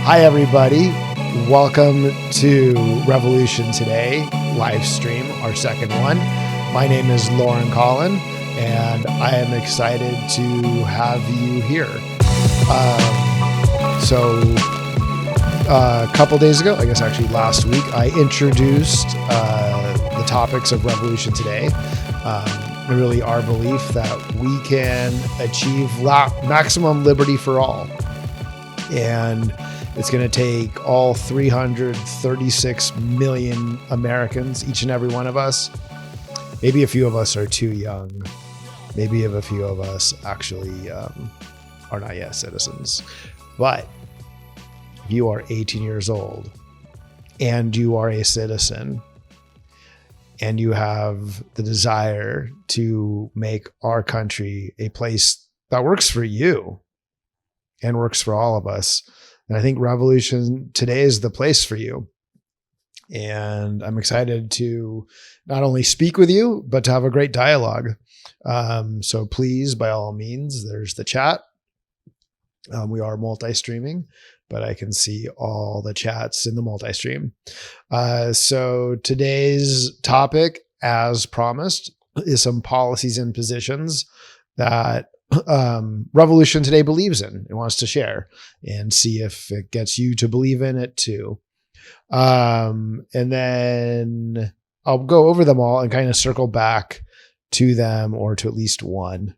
Hi, everybody. Welcome to Revolution Today live stream, our second one. My name is Lauren Collin, and I am excited to have you here. A couple days ago, I guess actually last week, I introduced the topics of Revolution Today. Really our belief that we can achieve maximum liberty for all. And it's going to take all 336 million Americans, each and every one of us. Maybe a few of us are too young. Maybe a few of us actually are not yet citizens. But if you are 18 years old and you are a citizen and you have the desire to make our country a place that works for you and works for all of us, and I think Revolution Today is the place for you. And I'm excited to not only speak with you, but to have a great dialogue. So please, by all means, there's the chat. We are multi-streaming, but I can see all the chats in the multi-stream. So today's topic, as promised, is some policies and positions that Revolution Today believes in and wants to share and see if it gets you to believe in it too. And then I'll go over them all and kind of circle back to them or to at least one.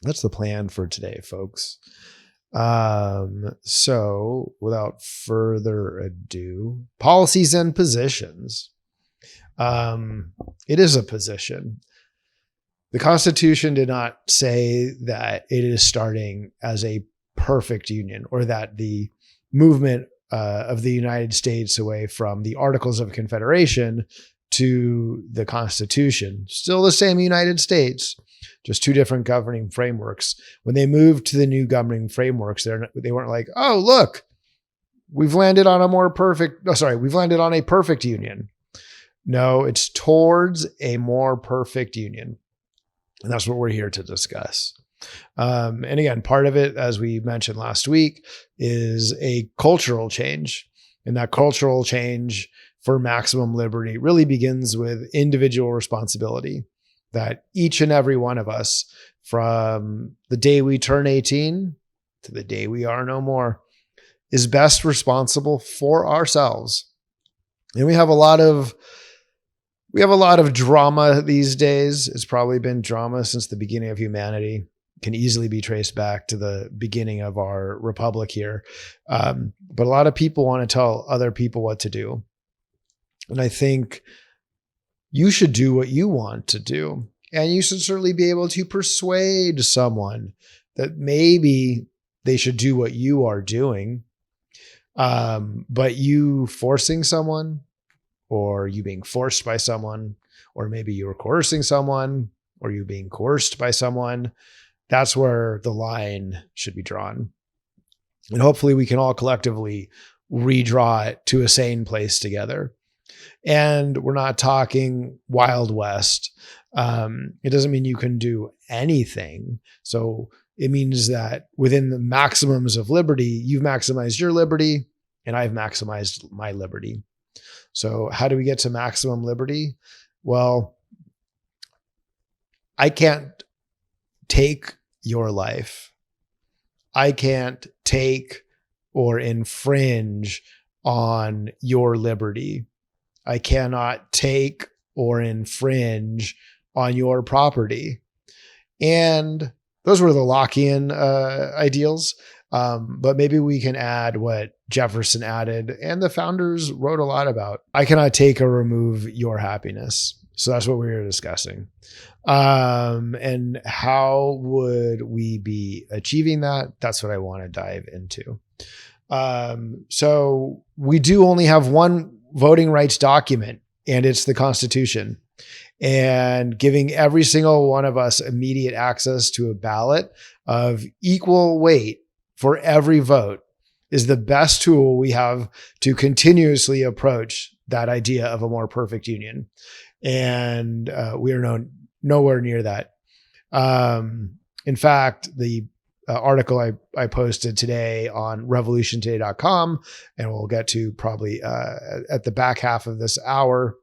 That's the plan for today, folks. So without further ado, policies and positions. It is a position. The Constitution did not say that it is starting as a perfect union or that the movement of the United States away from the Articles of Confederation to the Constitution, still the same United States, just two different governing frameworks. When they moved to the new governing frameworks, they weren't like, oh, look, we've landed on a perfect union. No, it's towards a more perfect union. And that's what we're here to discuss. And again, part of it, as we mentioned last week, is a cultural change. And that cultural change for maximum liberty really begins with individual responsibility, that each and every one of us, from the day we turn 18 to the day we are no more, is best responsible for ourselves. And we have a lot of drama these days. It's probably been drama since the beginning of humanity. It can easily be traced back to the beginning of our republic here. But a lot of people want to tell other people what to do. And I think you should do what you want to do. And you should certainly be able to persuade someone that maybe they should do what you are doing. But you forcing someone, or you being forced by someone, or maybe you were coercing someone, or you being coerced by someone, that's where the line should be drawn. And hopefully we can all collectively redraw it to a sane place together. And we're not talking Wild West. It doesn't mean you can do anything. So it means that within the maximums of liberty, you've maximized your liberty and I've maximized my liberty. So how do we get to maximum liberty? Well, I can't take your life. I can't take or infringe on your liberty. I cannot take or infringe on your property. And those were the Lockean ideals. But maybe we can add what Jefferson added and the founders wrote a lot about. I cannot take or remove your happiness. So that's what we were discussing. And how would we be achieving that? That's what I want to dive into. So we do only have one voting rights document, and it's the Constitution. And giving every single one of us immediate access to a ballot of equal weight for every vote is the best tool we have to continuously approach that idea of a more perfect union. And we are nowhere near that. In fact, the article I posted today on revolutiontoday.com, and we'll get to probably at the back half of this hour,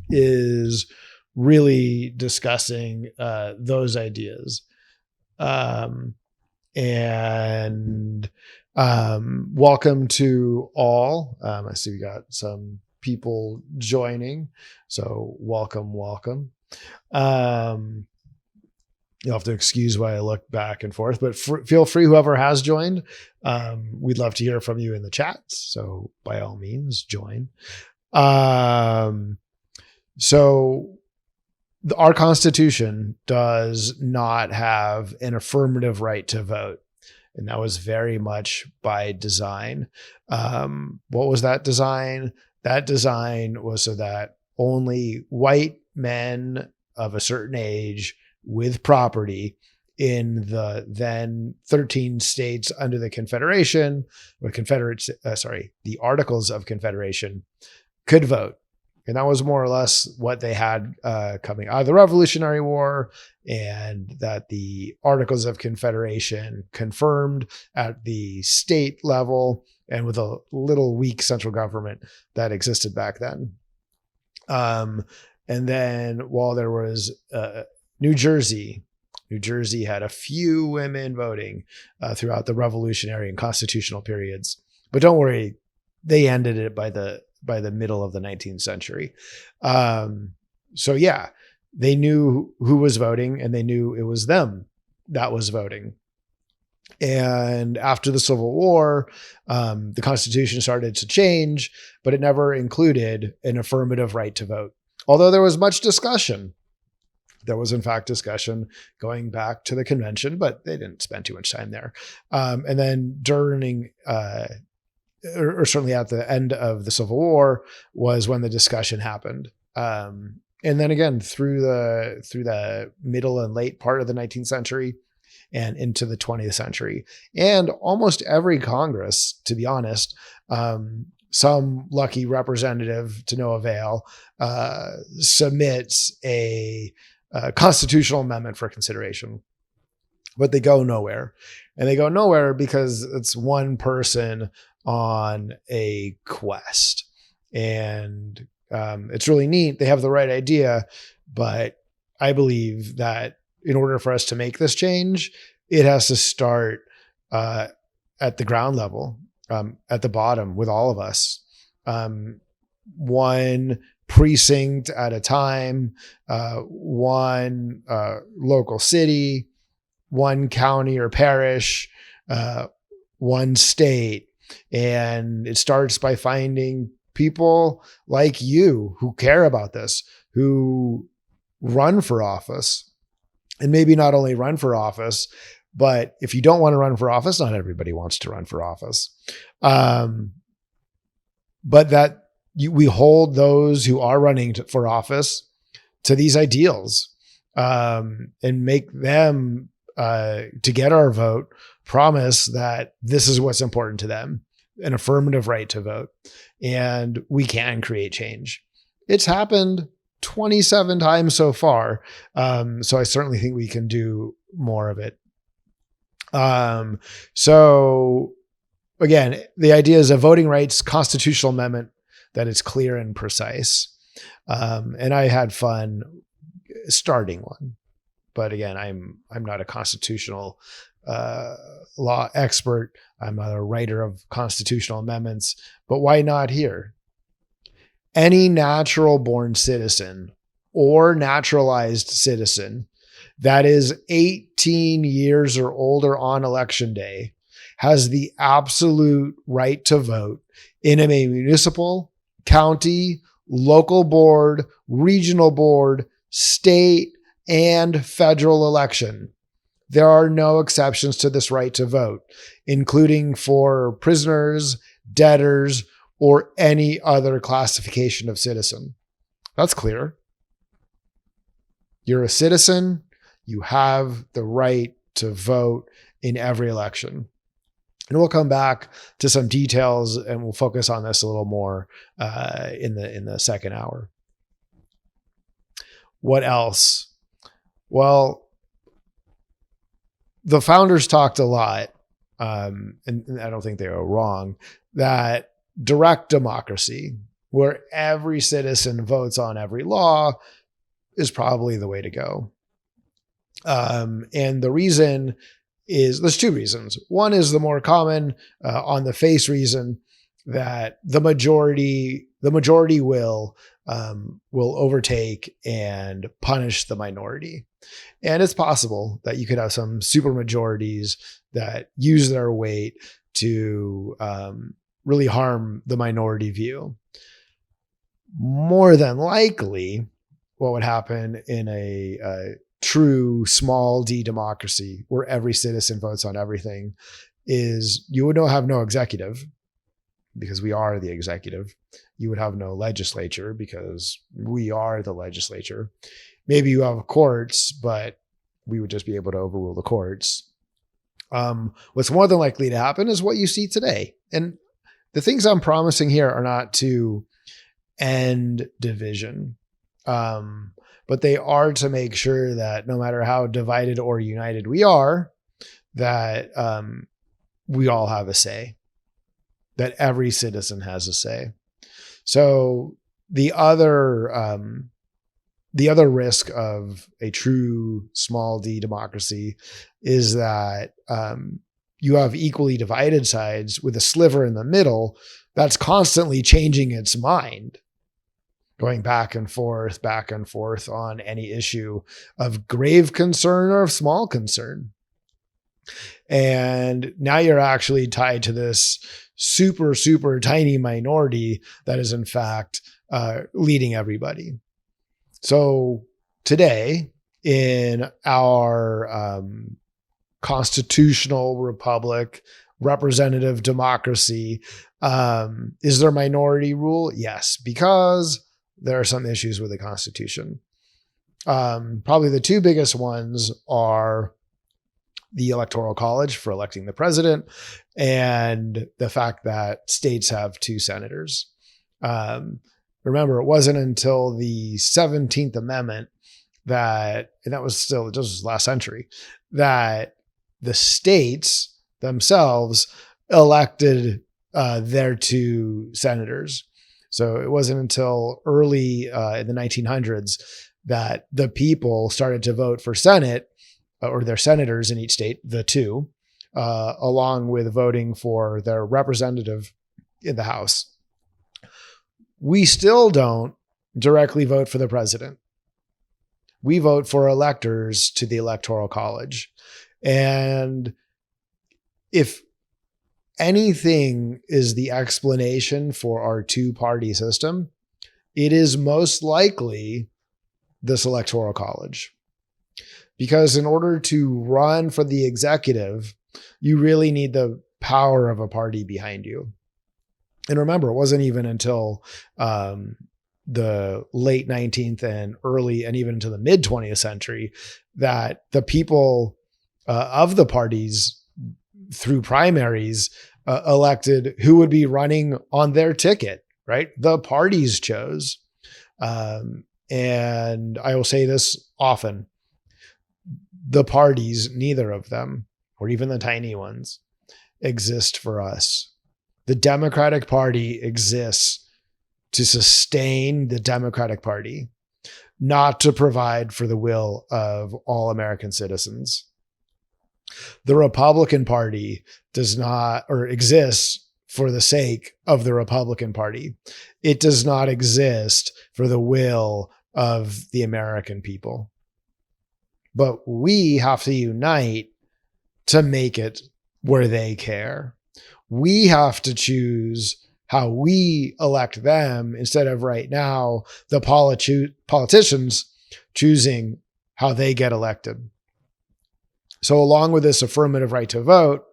is really discussing those ideas. And welcome to all. I see we got some people joining, so welcome. You'll have to excuse why I look back and forth, but feel free, whoever has joined. We'd love to hear from you in the chats, so by all means, join. So our Constitution does not have an affirmative right to vote, and that was very much by design. What was that design? That design was so that only white men of a certain age with property in the then 13 states under the Confederation, or the Articles of Confederation, could vote. And that was more or less what they had coming out of the Revolutionary War, and that the Articles of Confederation confirmed at the state level and with a little weak central government that existed back then. And then while there was New Jersey had a few women voting throughout the Revolutionary and Constitutional periods, but don't worry, they ended it by the middle of the 19th century. So yeah, they knew who was voting, and they knew it was them that was voting. And after the Civil War, the Constitution started to change, but it never included an affirmative right to vote. Although there was much discussion. There was, in fact, discussion going back to the convention, but they didn't spend too much time there. And then during, or certainly at the end of the Civil War, was when the discussion happened. And then again, through the middle and late part of the 19th century and into the 20th century, and almost every Congress, to be honest, some lucky representative to no avail submits a constitutional amendment for consideration, but they go nowhere. And they go nowhere because it's one person on a quest. And it's really neat. They have the right idea, but I believe that in order for us to make this change, it has to start at the ground level, at the bottom with all of us. One precinct at a time, one local city, one county or parish, one state. And it starts by finding people like you who care about this, who run for office, and maybe not only run for office, but if you don't want to run for office, not everybody wants to run for office. But that we hold those who are running for office to these ideals, and make them, to get our vote, promise that this is what's important to them, an affirmative right to vote, and we can create change. It's happened 27 times so far. So I certainly think we can do more of it. So again, the idea is a voting rights constitutional amendment that is clear and precise. And I had fun starting one, but again, I'm not a constitutional law expert. I'm not a writer of constitutional amendments, but why not here? Any natural born citizen or naturalized citizen that is 18 years or older on election day has the absolute right to vote in a municipal, county, local board, regional board, state, and federal election. There are no exceptions to this right to vote, including for prisoners, debtors, or any other classification of citizen. That's clear. You're a citizen. You have the right to vote in every election. And we'll come back to some details, and we'll focus on this a little more in the second hour. What else? Well, the founders talked a lot, and I don't think they were wrong, that direct democracy, where every citizen votes on every law, is probably the way to go. And the reason is, there's two reasons. One is the more common, on the face reason that the majority will overtake and punish the minority. And it's possible that you could have some super majorities that use their weight to really harm the minority view. More than likely, what would happen in a true small d democracy where every citizen votes on everything is you would have no executive, because we are the executive. You would have no legislature, because we are the legislature. Maybe you have courts, but we would just be able to overrule the courts. What's more than likely to happen is what you see today. And the things I'm promising here are not to end division, but they are to make sure that no matter how divided or united we are, that we all have a say, that every citizen has a say. So the other risk of a true small d democracy is that you have equally divided sides with a sliver in the middle that's constantly changing its mind, going back and forth on any issue of grave concern or of small concern. And now you're actually tied to this super, super tiny minority that is in fact leading everybody. So today in our constitutional republic, representative democracy, is there minority rule? Yes, because there are some issues with the Constitution. Probably the two biggest ones are the Electoral College for electing the president and the fact that states have 2 senators. Remember, it wasn't until the 17th Amendment and that was still just last century, that the states themselves elected their 2 senators. So it wasn't until early in the 1900s that the people started to vote for Senate, or their senators in each state, the 2, along with voting for their representative in the House. We still don't directly vote for the president. We vote for electors to the Electoral College. And if anything is the explanation for our 2-party system, it is most likely this Electoral College. Because in order to run for the executive, you really need the power of a party behind you. And remember, it wasn't even until the late 19th and early and even into the mid 20th century that the people of the parties through primaries elected who would be running on their ticket, right? The parties chose. And I will say this often, the parties, neither of them, or even the tiny ones, exist for us. The Democratic Party exists to sustain the Democratic Party, not to provide for the will of all American citizens. The Republican Party does not, or exists for the sake of the Republican Party. It does not exist for the will of the American people. But we have to unite to make it where they care. We have to choose how we elect them instead of right now the politicians choosing how they get elected. So along with this affirmative right to vote,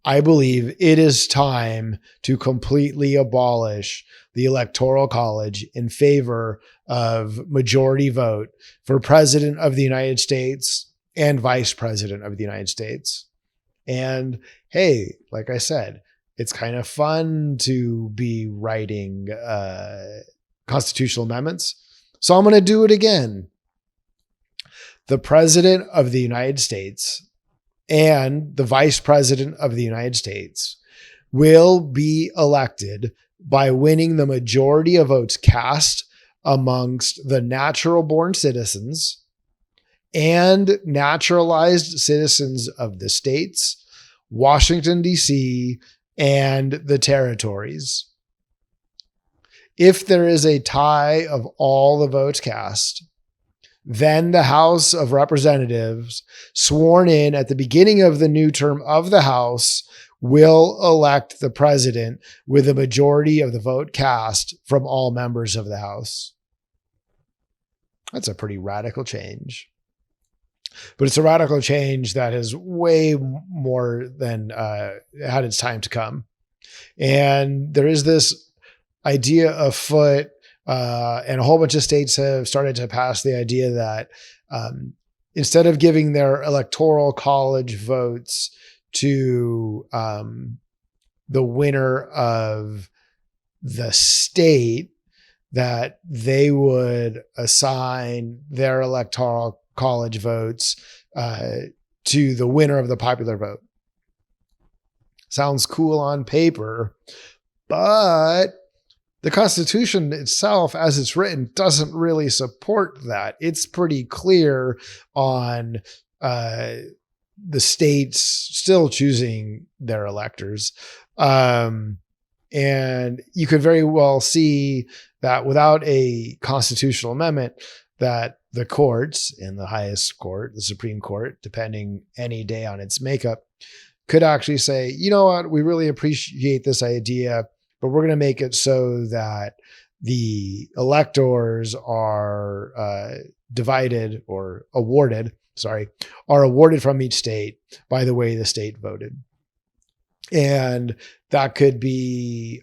I believe it is time to completely abolish the Electoral College in favor of majority vote for President of the United States and Vice President of the United States. And hey, like I said, it's kind of fun to be writing constitutional amendments. So I'm going to do it again. The President of the United States and the vice president of the United States will be elected by winning the majority of votes cast amongst the natural born citizens and naturalized citizens of the states, Washington, D.C., and the territories. If there is a tie of all the votes cast, then the House of Representatives, sworn in at the beginning of the new term of the House, will elect the president with a majority of the vote cast from all members of the House. That's a pretty radical change. But it's a radical change that is way more than had its time to come. And there is this idea afoot, and a whole bunch of states have started to pass the idea that instead of giving their electoral college votes to the winner of the state, that they would assign their electoral college votes to the winner of the popular vote. Sounds cool on paper, but the Constitution itself, as it's written, doesn't really support that. It's pretty clear on the states still choosing their electors. And you could very well see that without a constitutional amendment, that the courts, in the highest court, the Supreme Court, depending any day on its makeup, could actually say, you know what, we really appreciate this idea, but we're going to make it so that the electors are divided or awarded from each state by the way the state voted. And that could be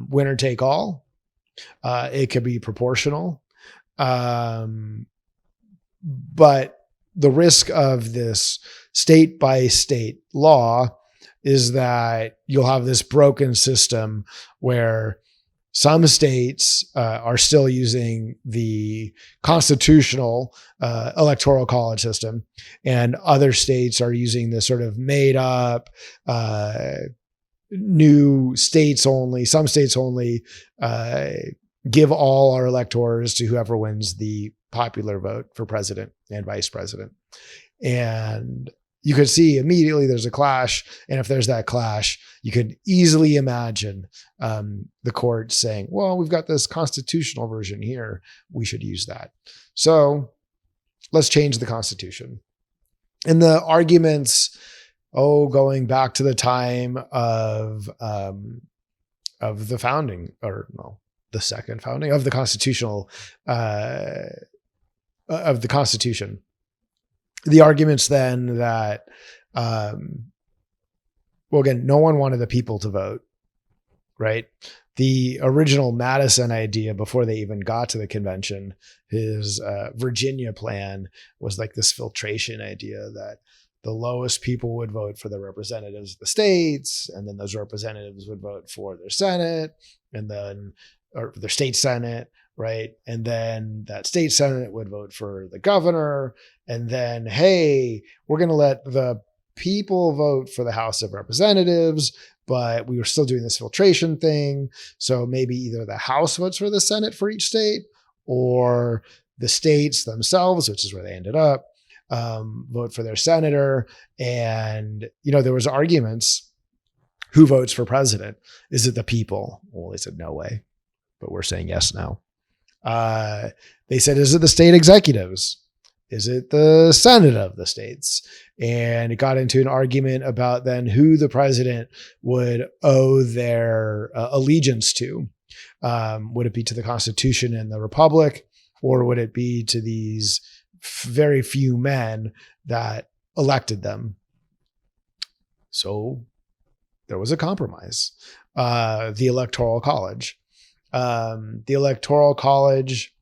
winner take all. It could be proportional. But the risk of this state by state law is that you'll have this broken system where some states are still using the constitutional electoral college system, and other states are using this sort of made up new states only, some states only, give all our electors to whoever wins the popular vote for president and vice president. And you could see immediately there's a clash. And if there's that clash, you could easily imagine the court saying, well, we've got this constitutional version here, we should use that. So let's change the Constitution. And the arguments, going back to the time of the founding, or no, the second founding of the constitutional, of the Constitution. The arguments then that, again, no one wanted the people to vote, right? The original Madison idea, before they even got to the convention, his Virginia plan was like this filtration idea that the lowest people would vote for the representatives of the states, and then those representatives would vote for their Senate, and then, or their state Senate, right? And then that state Senate would vote for the governor. And then, hey, we're going to let the people vote for the House of Representatives, but we were still doing this filtration thing. So maybe either the House votes for the Senate for each state, or the states themselves, which is where they ended up, vote for their senator. And, there was arguments, who votes for president? Is it the people? Well, they said, no way, but we're saying yes now. They said, is it the state executives? Is it the Senate of the states? And it got into an argument about then who the president would owe their allegiance to. Would it be to the Constitution and the Republic, or would it be to these very few men that elected them? So there was a compromise. The Electoral College. The Electoral College,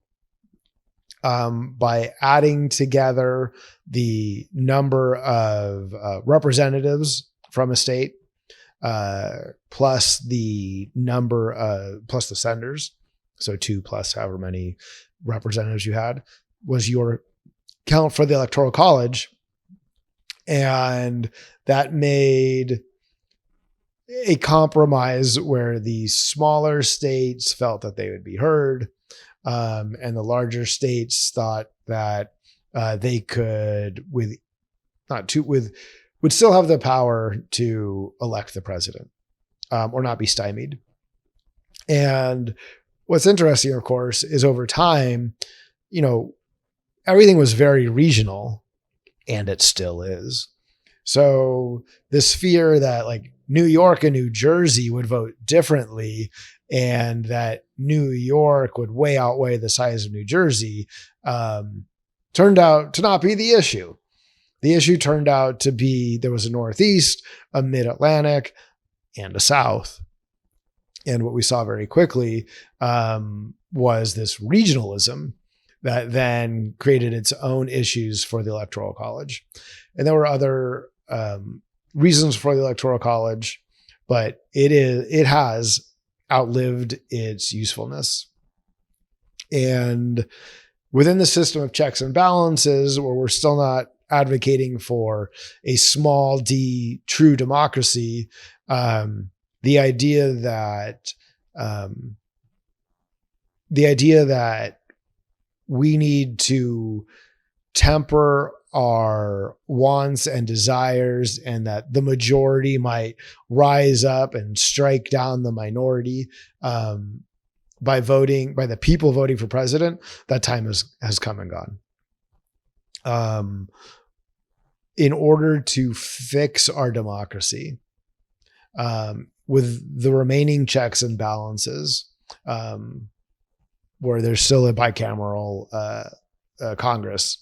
by adding together the number of representatives from a state, plus the senators, so 2 plus however many representatives you had, was your count for the Electoral College. And that made a compromise where the smaller states felt that they would be heard, and the larger states thought that they could, would still have the power to elect the president, or not be stymied. And what's interesting, of course, is over time, everything was very regional, and it still is. So this fear that like New York and New Jersey would vote differently and that New York would way outweigh the size of New Jersey turned out to not be the issue. The issue turned out to be there was a Northeast, a Mid-Atlantic, and a South. And what we saw very quickly was this regionalism that then created its own issues for the Electoral College. And there were other reasons for the Electoral College, but it has outlived its usefulness. And within the system of checks and balances, where we're still not advocating for a small d true democracy, the idea that we need to temper our wants and desires, and that the majority might rise up and strike down the minority by the people voting for president, that time has come and gone. In order to fix our democracy, with the remaining checks and balances, where there's still a bicameral Congress,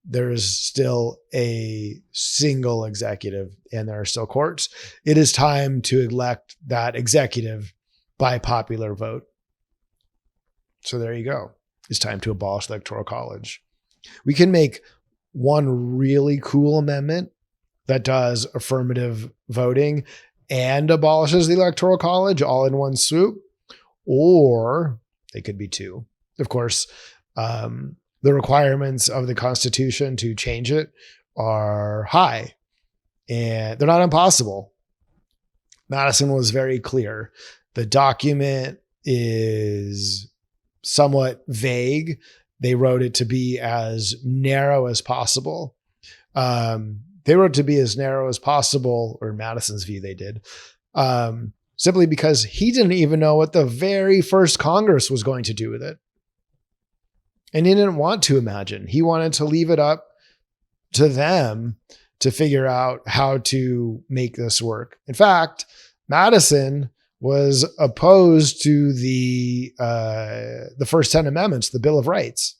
there is still a single executive and there are still courts. It is time to elect that executive by popular vote. So there you go. It's time to abolish the Electoral College. We can make one really cool amendment that does affirmative voting and abolishes the Electoral College all in one swoop, or they could be two. Of course, the requirements of the Constitution to change it are high, and they're not impossible. Madison was very clear. The document is somewhat vague. They wrote it to be as narrow as possible. They wrote it to be as narrow as possible, or in Madison's view, they did, simply because he didn't even know what the very first Congress was going to do with it. And he didn't want to imagine. He wanted to leave it up to them to figure out how to make this work. In fact, Madison was opposed to the first 10 amendments, the Bill of Rights.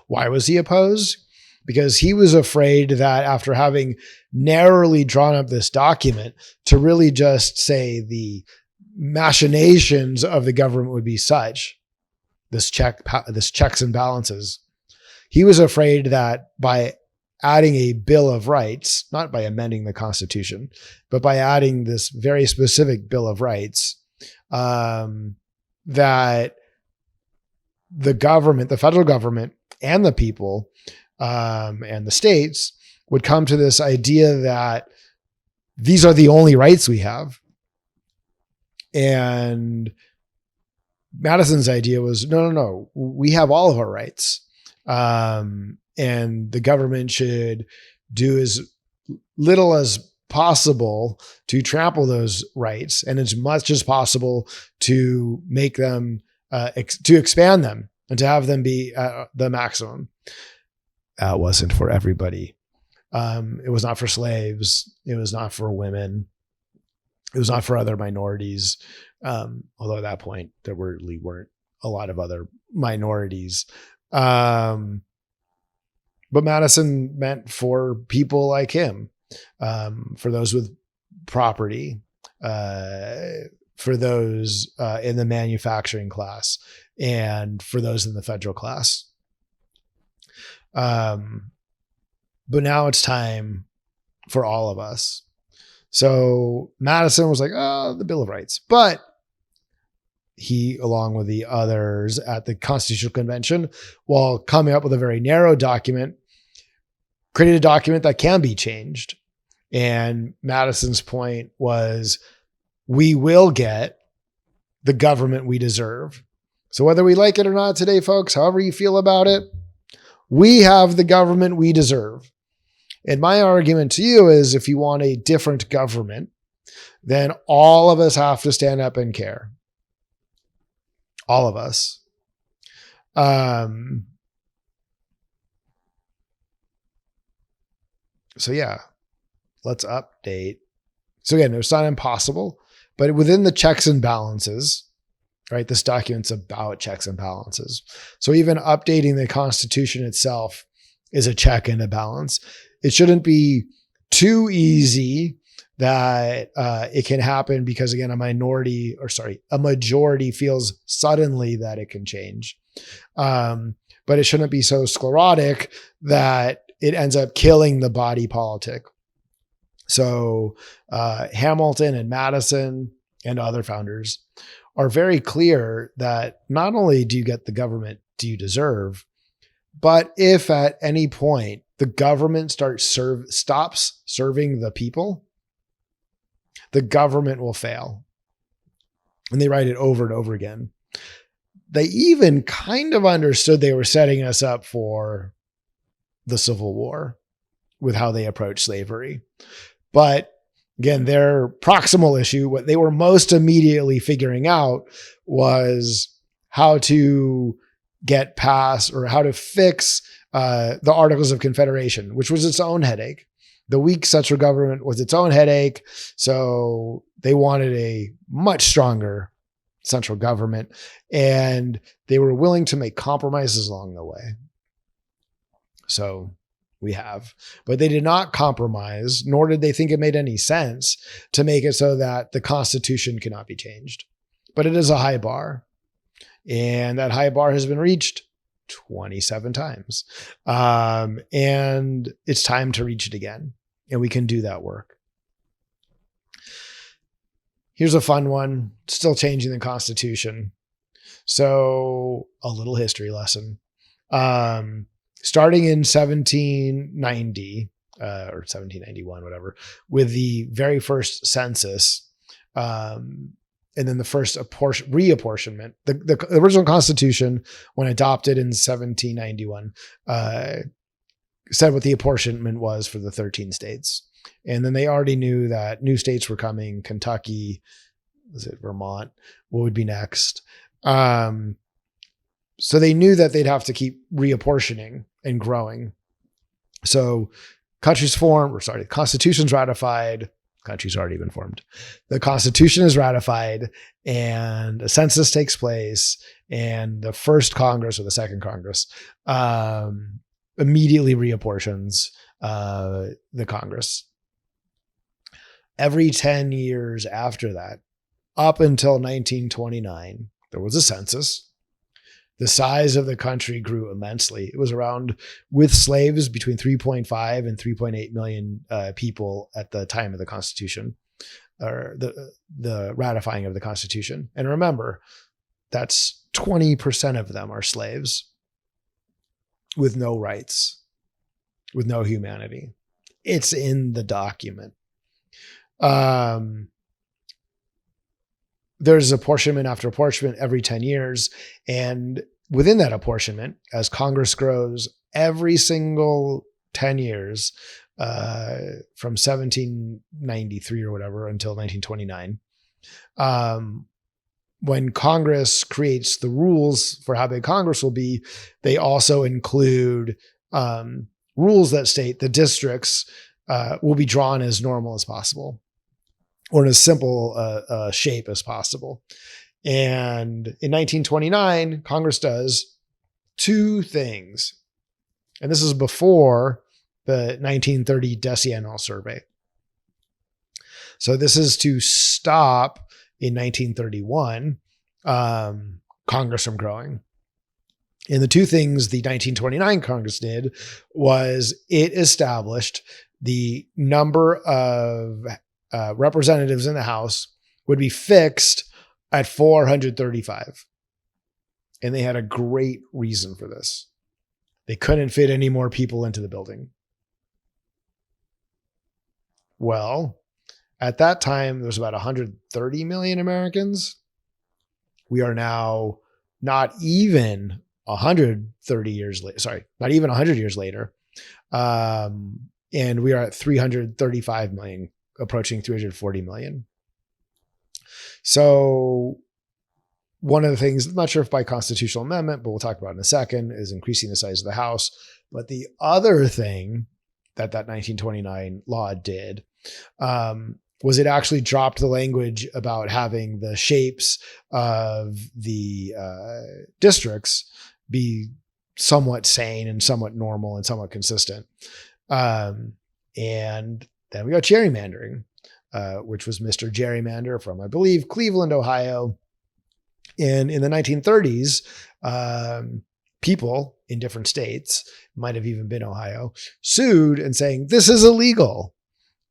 Why was he opposed? Because he was afraid that after having narrowly drawn up this document to really just say the machinations of the government would be such, this checks and balances, he was afraid that by adding a Bill of Rights, not by amending the Constitution, but by adding this very specific Bill of Rights, that the government, the federal government and the people and the states would come to this idea that these are the only rights we have. And Madison's idea was, no, we have all of our rights. And the government should do as little as possible to trample those rights, and as much as possible to make them, to expand them and to have them be the maximum. That wasn't for everybody. It was not for slaves. It was not for women. It was not for other minorities. Although at that point, there really weren't a lot of other minorities. But Madison meant for people like him, for those with property, for those in the manufacturing class, and for those in the federal class. But now it's time for all of us. So Madison was like, oh, the Bill of Rights. But he, along with the others at the Constitutional Convention, while coming up with a very narrow document, created a document that can be changed. And Madison's point was, we will get the government we deserve. So whether we like it or not today, folks, however you feel about it, we have the government we deserve. And my argument to you is, if you want a different government, then all of us have to stand up and care. All of us. So yeah, let's update. So again, it's not impossible, but within the checks and balances, right? This document's about checks and balances. So even updating the Constitution itself is a check and a balance. It shouldn't be too easy that it can happen because, again, a majority feels suddenly that it can change. But it shouldn't be so sclerotic that it ends up killing the body politic. So Hamilton and Madison and other founders are very clear that not only do you get the government do you deserve, but if at any point the government stops serving the people, the government will fail. And they write it over and over again. They even kind of understood they were setting us up for the Civil War with how they approached slavery. But again, their proximal issue, what they were most immediately figuring out was how to get past or how to fix the Articles of Confederation, which was its own headache. The weak central government was its own headache. So they wanted a much stronger central government, and they were willing to make compromises along the way. So we have, but they did not compromise, nor did they think it made any sense to make it so that the Constitution cannot be changed. But it is a high bar, and that high bar has been reached 27 times. And it's time to reach it again, and we can do that work. Here's a fun one, still changing the Constitution. So a little history lesson. Starting in 1790 or 1791, whatever, with the very first census, and then the first reapportionment. The original Constitution, when adopted in 1791, said what the apportionment was for the 13 states. And then they already knew that new states were coming. Kentucky, was it Vermont? What would be next? So they knew that they'd have to keep reapportioning and growing. So the Constitution's ratified. Country's already been formed. The Constitution is ratified and a census takes place, and the first Congress or the second Congress immediately reapportions the Congress. Every 10 years after that, up until 1929, there was a census. The size of the country grew immensely. It was around, with slaves, between 3.5 and 3.8 million people at the time of the Constitution, or the ratifying of the Constitution. And remember, that's 20% of them are slaves with no rights, with no humanity. It's in the document. There's apportionment after apportionment every 10 years. And within that apportionment, as Congress grows every single 10 years, from 1793 or whatever until 1929, when Congress creates the rules for how big Congress will be, they also include rules that state the districts will be drawn as normal as possible, or in as simple shape as possible. And in 1929, Congress does two things. And this is before the 1930 decennial survey. So this is to stop in 1931 Congress from growing. And the two things the 1929 Congress did was it established the number of representatives in the House would be fixed at 435. And they had a great reason for this. They couldn't fit any more people into the building. Well, at that time, there was about 130 million Americans. We are now not even 130 years later. Sorry, not even 100 years later. And we are at 335 million, approaching 340 million. So one of the things, I'm not sure if by constitutional amendment, but we'll talk about in a second, is increasing the size of the House. But the other thing that 1929 law did was it actually dropped the language about having the shapes of the districts be somewhat sane and somewhat normal and somewhat consistent. And then we got gerrymandering, which was Mr. Gerrymander from, I believe, Cleveland, Ohio. And in the 1930s, people in different states, might have even been Ohio, sued and saying, this is illegal.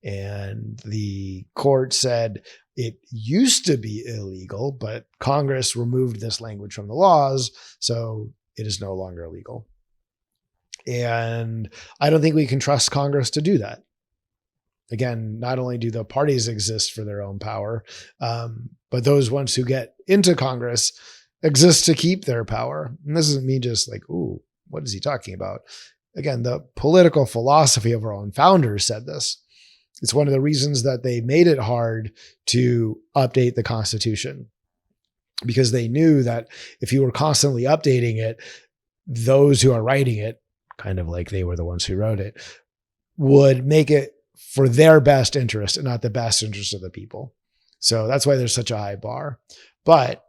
And the court said it used to be illegal, but Congress removed this language from the laws, so it is no longer illegal. And I don't think we can trust Congress to do that. Again, not only do the parties exist for their own power, but those ones who get into Congress exist to keep their power. And this isn't me just like, ooh, what is he talking about? Again, the political philosophy of our own founders said this. It's one of the reasons that they made it hard to update the Constitution, because they knew that if you were constantly updating it, those who are writing it, kind of like they were the ones who wrote it, would make it for their best interest and not the best interest of the people. So that's why there's such a high bar. But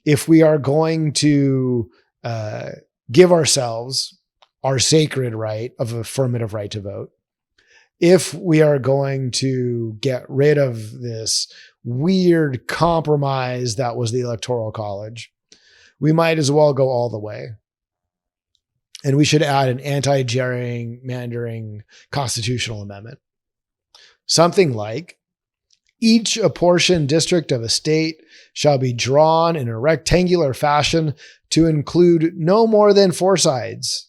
if we are going to give ourselves our sacred right of affirmative right to vote, if we are going to get rid of this weird compromise that was the Electoral College, we might as well go all the way. And we should add an anti-gerrymandering constitutional amendment. Something like, each apportioned district of a state shall be drawn in a rectangular fashion to include no more than 4 sides,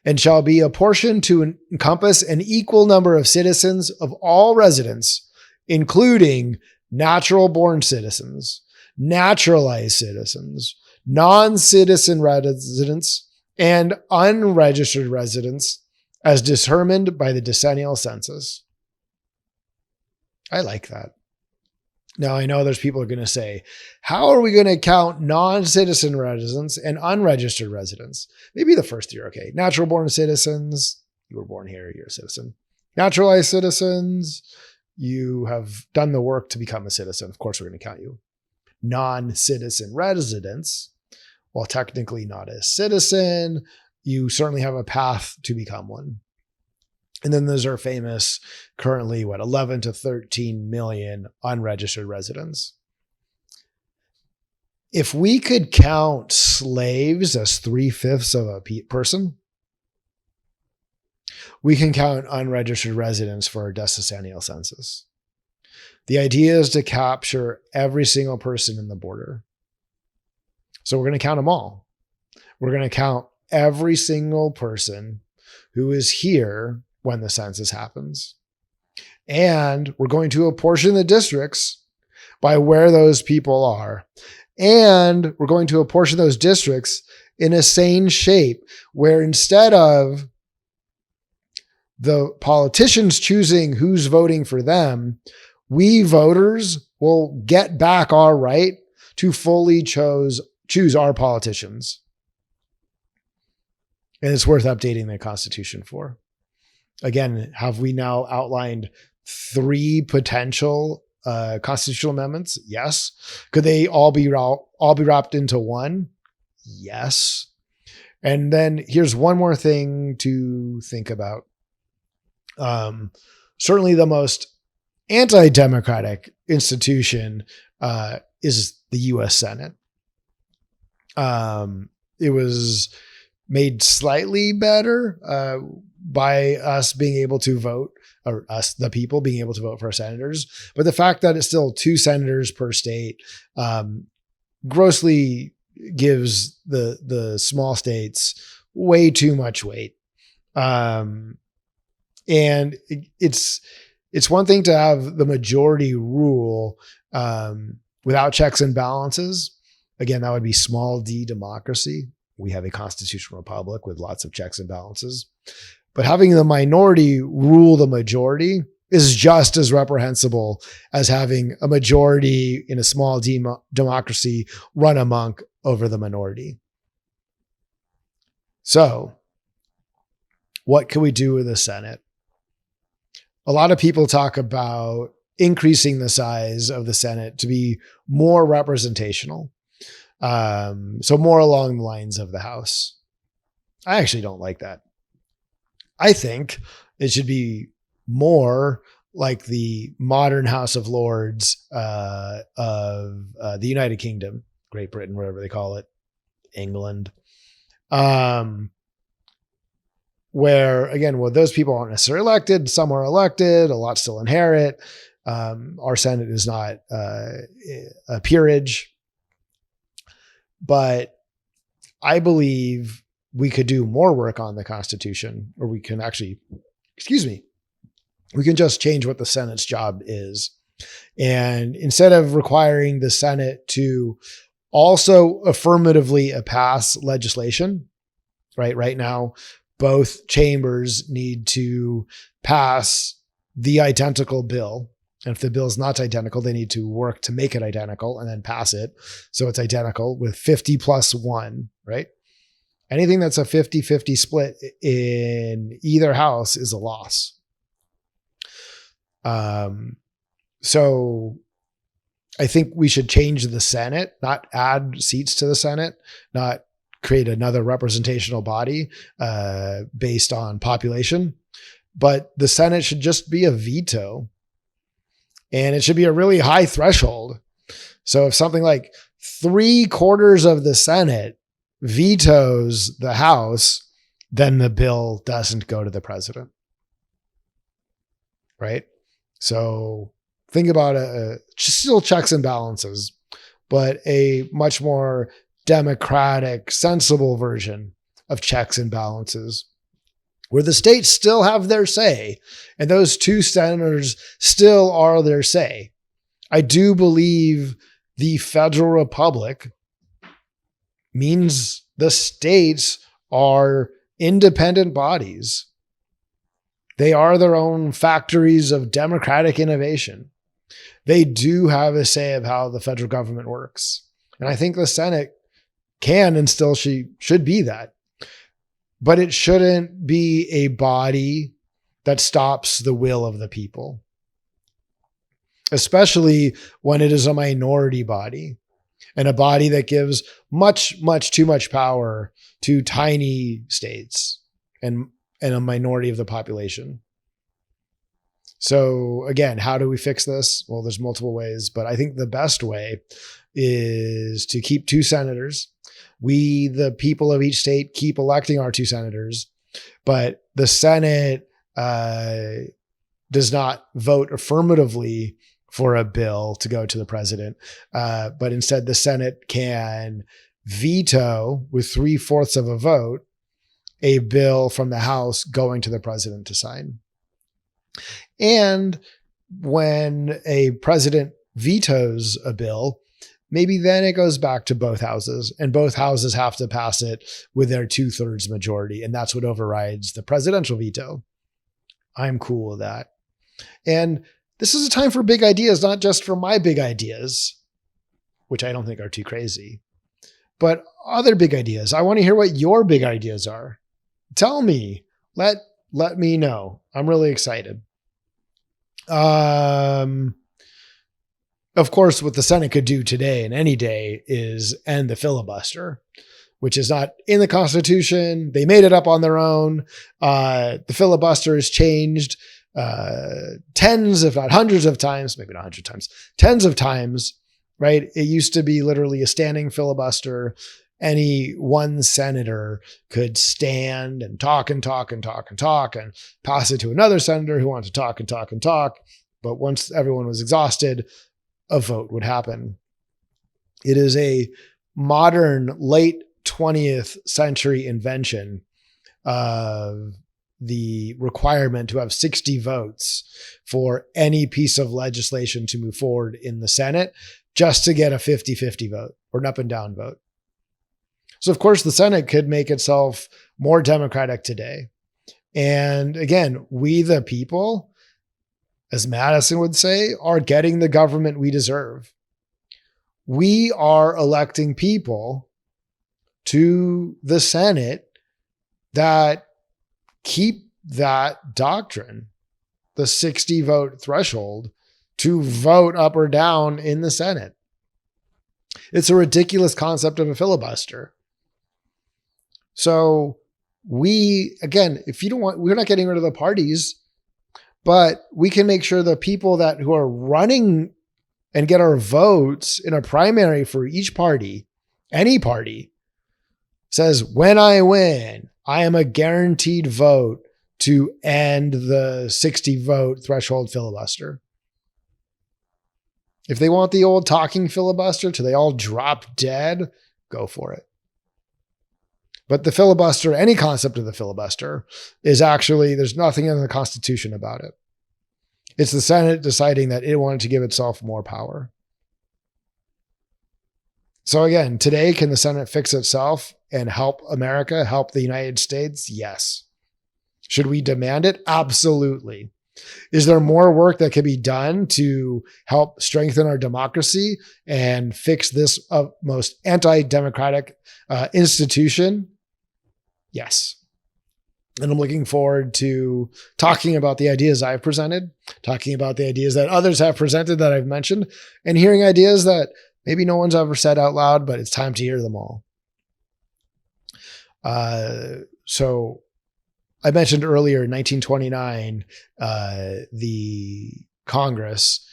and shall be apportioned to encompass an equal number of citizens of all residents, including natural-born citizens, naturalized citizens, non-citizen residents, and unregistered residents, as determined by the decennial census. I like that. Now, I know there's people who are going to say, how are we going to count non-citizen residents and unregistered residents? Maybe the first year, okay. Natural born citizens, you were born here, you're a citizen. Naturalized citizens, you have done the work to become a citizen. Of course, we're going to count you. Non-citizen residents, while technically not a citizen, you certainly have a path to become one. And then there's our famous, currently, 11 to 13 million unregistered residents. If we could count slaves as 3/5 of a person, we can count unregistered residents for our decennial census. The idea is to capture every single person in the border. So we're going to count them all. We're going to count every single person who is here when the census happens. And we're going to apportion the districts by where those people are. And we're going to apportion those districts in a sane shape where instead of the politicians choosing who's voting for them, we voters will get back our right to fully choose our politicians. And it's worth updating the Constitution for. Again, have we now outlined 3 potential constitutional amendments? Yes. Could they all be wrapped into one? Yes. And then here's one more thing to think about. Certainly the most anti-democratic institution is the U.S. Senate. It was made slightly better by us being able to vote, or us, the people, being able to vote for our senators. But the fact that it's still 2 senators per state grossly gives the small states way too much weight. And it's it's one thing to have the majority rule without checks and balances. Again, that would be small d democracy. We have a constitutional republic with lots of checks and balances. But having the minority rule the majority is just as reprehensible as having a majority in a small d democracy run amok over the minority. So, what can we do with the Senate? A lot of people talk about increasing the size of the Senate to be more representational. So more along the lines of the House. I actually don't like that. I think it should be more like the modern House of Lords of the United Kingdom, Great Britain, whatever they call it, England. Where, again, well, those people aren't necessarily elected. Some are elected. A lot still inherit. Our Senate is not a peerage. But I believe we could do more work on the Constitution, or we can actually, we can just change what the Senate's job is. And instead of requiring the Senate to also affirmatively pass legislation, right now, both chambers need to pass the identical bill. And if the bill is not identical, they need to work to make it identical and then pass it. So it's identical with 50 plus 1, right? Anything that's a 50-50 split in either house is a loss. So I think we should change the Senate, not add seats to the Senate, not create another representational body based on population, but the Senate should just be a veto. And it should be a really high threshold. So if something like 3/4 of the Senate vetoes the House, then the bill doesn't go to the president. Right? So think about still checks and balances, but a much more democratic, sensible version of checks and balances, where the states still have their say, and those 2 senators still are their say. I do believe the federal republic means the states are independent bodies. They are their own factories of democratic innovation. They do have a say of how the federal government works. And I think the Senate can and still should be that. But it shouldn't be a body that stops the will of the people, especially when it is a minority body and a body that gives much too much power to tiny states and a minority of the population. So again, how do we fix this? Well, there's multiple ways, but I think the best way is to keep 2 senators. We, the people of each state, keep electing our 2 senators, but the Senate does not vote affirmatively for a bill to go to the president, but instead the Senate can veto with 3/4 of a vote a bill from the House going to the president to sign. And when a president vetoes a bill, maybe then it goes back to both houses, and both houses have to pass it with their 2/3 majority. And that's what overrides the presidential veto. I'm cool with that. And this is a time for big ideas, not just for my big ideas, which I don't think are too crazy, but other big ideas. I want to hear what your big ideas are. Tell me, let me know. I'm really excited. Of course, what the Senate could do today and any day is end the filibuster, which is not in the Constitution. They made it up on their own. The filibuster has changed tens, if not hundreds of times, maybe not 100 times, tens of times, right? It used to be literally a standing filibuster. Any one senator could stand and talk and talk and talk and talk and pass it to another senator who wanted to talk and talk and talk. But once everyone was exhausted, a vote would happen. It is a modern late 20th century invention of the requirement to have 60 votes for any piece of legislation to move forward in the Senate just to get a 50-50 vote or an up and down vote. So of course the Senate could make itself more democratic today. And again, we the people, as Madison would say, are getting the government we deserve. We are electing people to the Senate that keep that doctrine, the 60 vote threshold, to vote up or down in the Senate. It's a ridiculous concept of a filibuster. So we, again, if you don't want, we're not getting rid of the parties, but we can make sure the people who are running and get our votes in a primary for each party, any party, says, when I win, I am a guaranteed vote to end the 60 vote threshold filibuster. If they want the old talking filibuster till they all drop dead, go for it. But the filibuster, any concept of the filibuster, is actually, there's nothing in the Constitution about it. It's the Senate deciding that it wanted to give itself more power. So again, today, can the Senate fix itself and help America, help the United States? Yes. Should we demand it? Absolutely. Is there more work that can be done to help strengthen our democracy and fix this most anti-democratic institution? Yes. And I'm looking forward to talking about the ideas I've presented, talking about the ideas that others have presented that I've mentioned, and hearing ideas that maybe no one's ever said out loud, but it's time to hear them all. So I mentioned earlier, in 1929, the Congress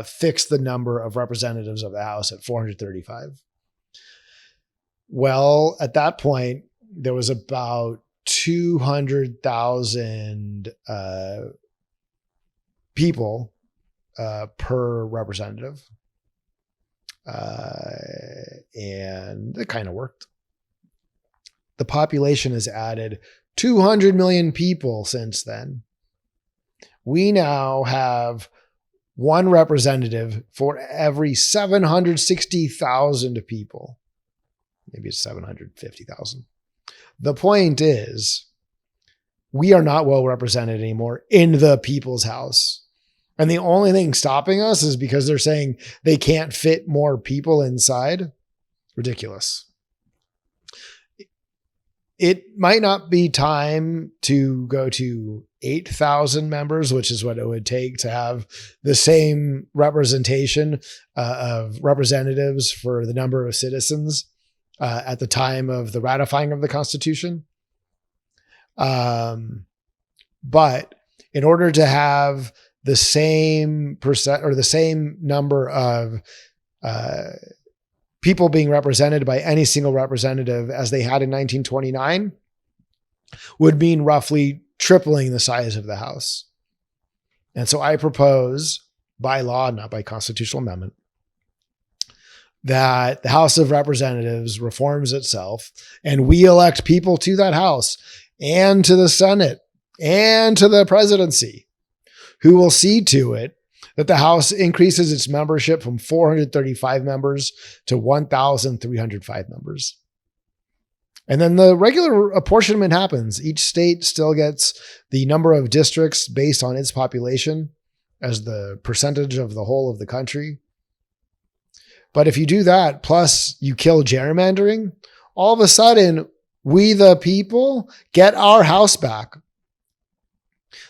fixed the number of representatives of the House at 435. Well, at that point, there was about 200,000 people per representative. And it kind of worked. The population has added 200 million people since then. We now have one representative for every 760,000 people. Maybe it's 750,000. The point is, we are not well represented anymore in the people's house. And the only thing stopping us is because they're saying they can't fit more people inside. Ridiculous. It might not be time to go to 8,000 members, which is what it would take to have the same representation of representatives for the number of citizens at the time of the ratifying of the Constitution. But in order to have the same percent or the same number of people being represented by any single representative as they had in 1929 would mean roughly tripling the size of the House. And so I propose, by law, not by constitutional amendment, that the House of Representatives reforms itself and we elect people to that House and to the Senate and to the presidency who will see to it that the House increases its membership from 435 members to 1,305 members. And then the regular apportionment happens. Each state still gets the number of districts based on its population as the percentage of the whole of the country. But if you do that, plus you kill gerrymandering, all of a sudden, we the people get our House back.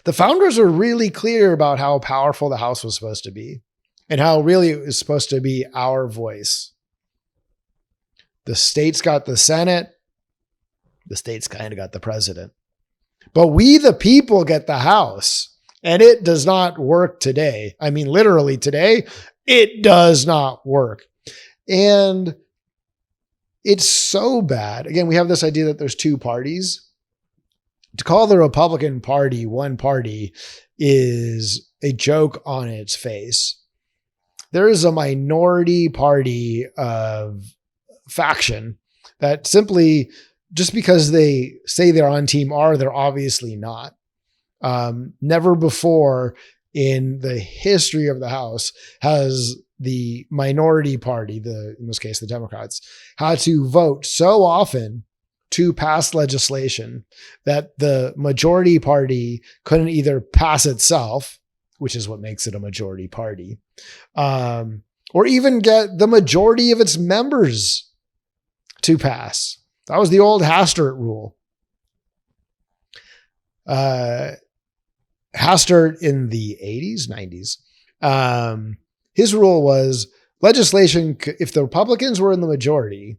The founders are really clear about how powerful the House was supposed to be and how really it was supposed to be our voice. The states got the Senate. The states kind of got the president. But we, the people, get the House. And it does not work today. I mean, literally today, it does not work. And it's so bad. Again, we have this idea that there's two parties. To call the Republican Party one party is a joke on its face. There is a minority party of faction that simply, just because they say they're on team R, they're obviously not. Never before in the history of the House has the minority party, in this case, the Democrats, had to vote so often to pass legislation that the majority party couldn't either pass itself, which is what makes it a majority party, or even get the majority of its members to pass. That was the old Hastert rule. Hastert in the 80s, 90s, his rule was legislation, if the Republicans were in the majority,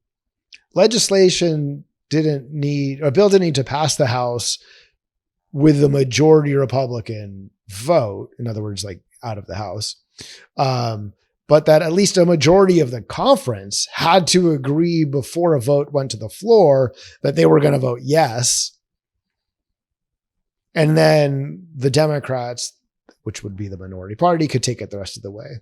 legislation a bill didn't need to pass the House with the majority Republican vote. In other words, like out of the House. But that at least a majority of the conference had to agree before a vote went to the floor that they were going to vote yes. And then the Democrats, which would be the minority party, could take it the rest of the way.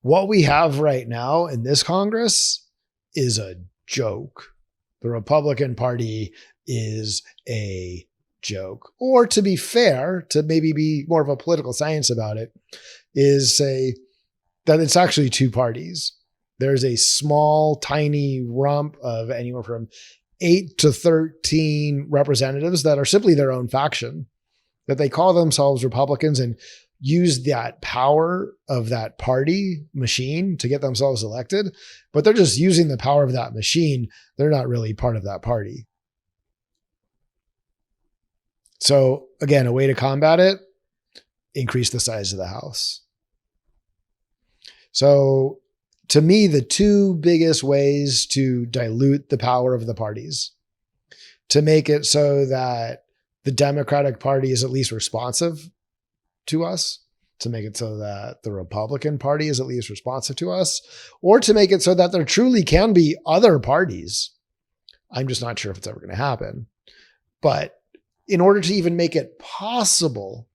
What we have right now in this Congress is a joke. The Republican Party is a joke. Or to be fair, to maybe be more of a political science about it, is say that it's actually two parties. There's a small, tiny rump of anywhere from 8 to 13 representatives that are simply their own faction, that they call themselves Republicans and use that power of that party machine to get themselves elected, but they're just using the power of that machine. They're not really part of that party. So again, a way to combat it, increase the size of the House. So to me, the two biggest ways to dilute the power of the parties, to make it so that the Democratic Party is at least responsive to us, to make it so that the Republican Party is at least responsive to us, or to make it so that there truly can be other parties. I'm just not sure if it's ever going to happen. But in order to even make it possible,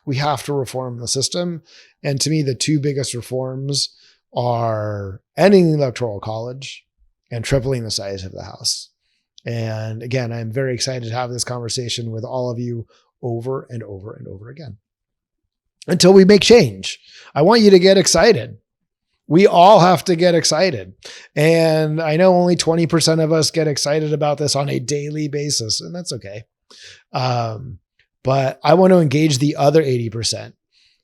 we have to reform the system. And to me, the two biggest reforms are ending the Electoral College and tripling the size of the House. And again, I'm very excited to have this conversation with all of you over and over and over again until we make change. I want you to get excited. We all have to get excited. And I know only 20% of us get excited about this on a daily basis, and that's okay. But I want to engage the other 80%,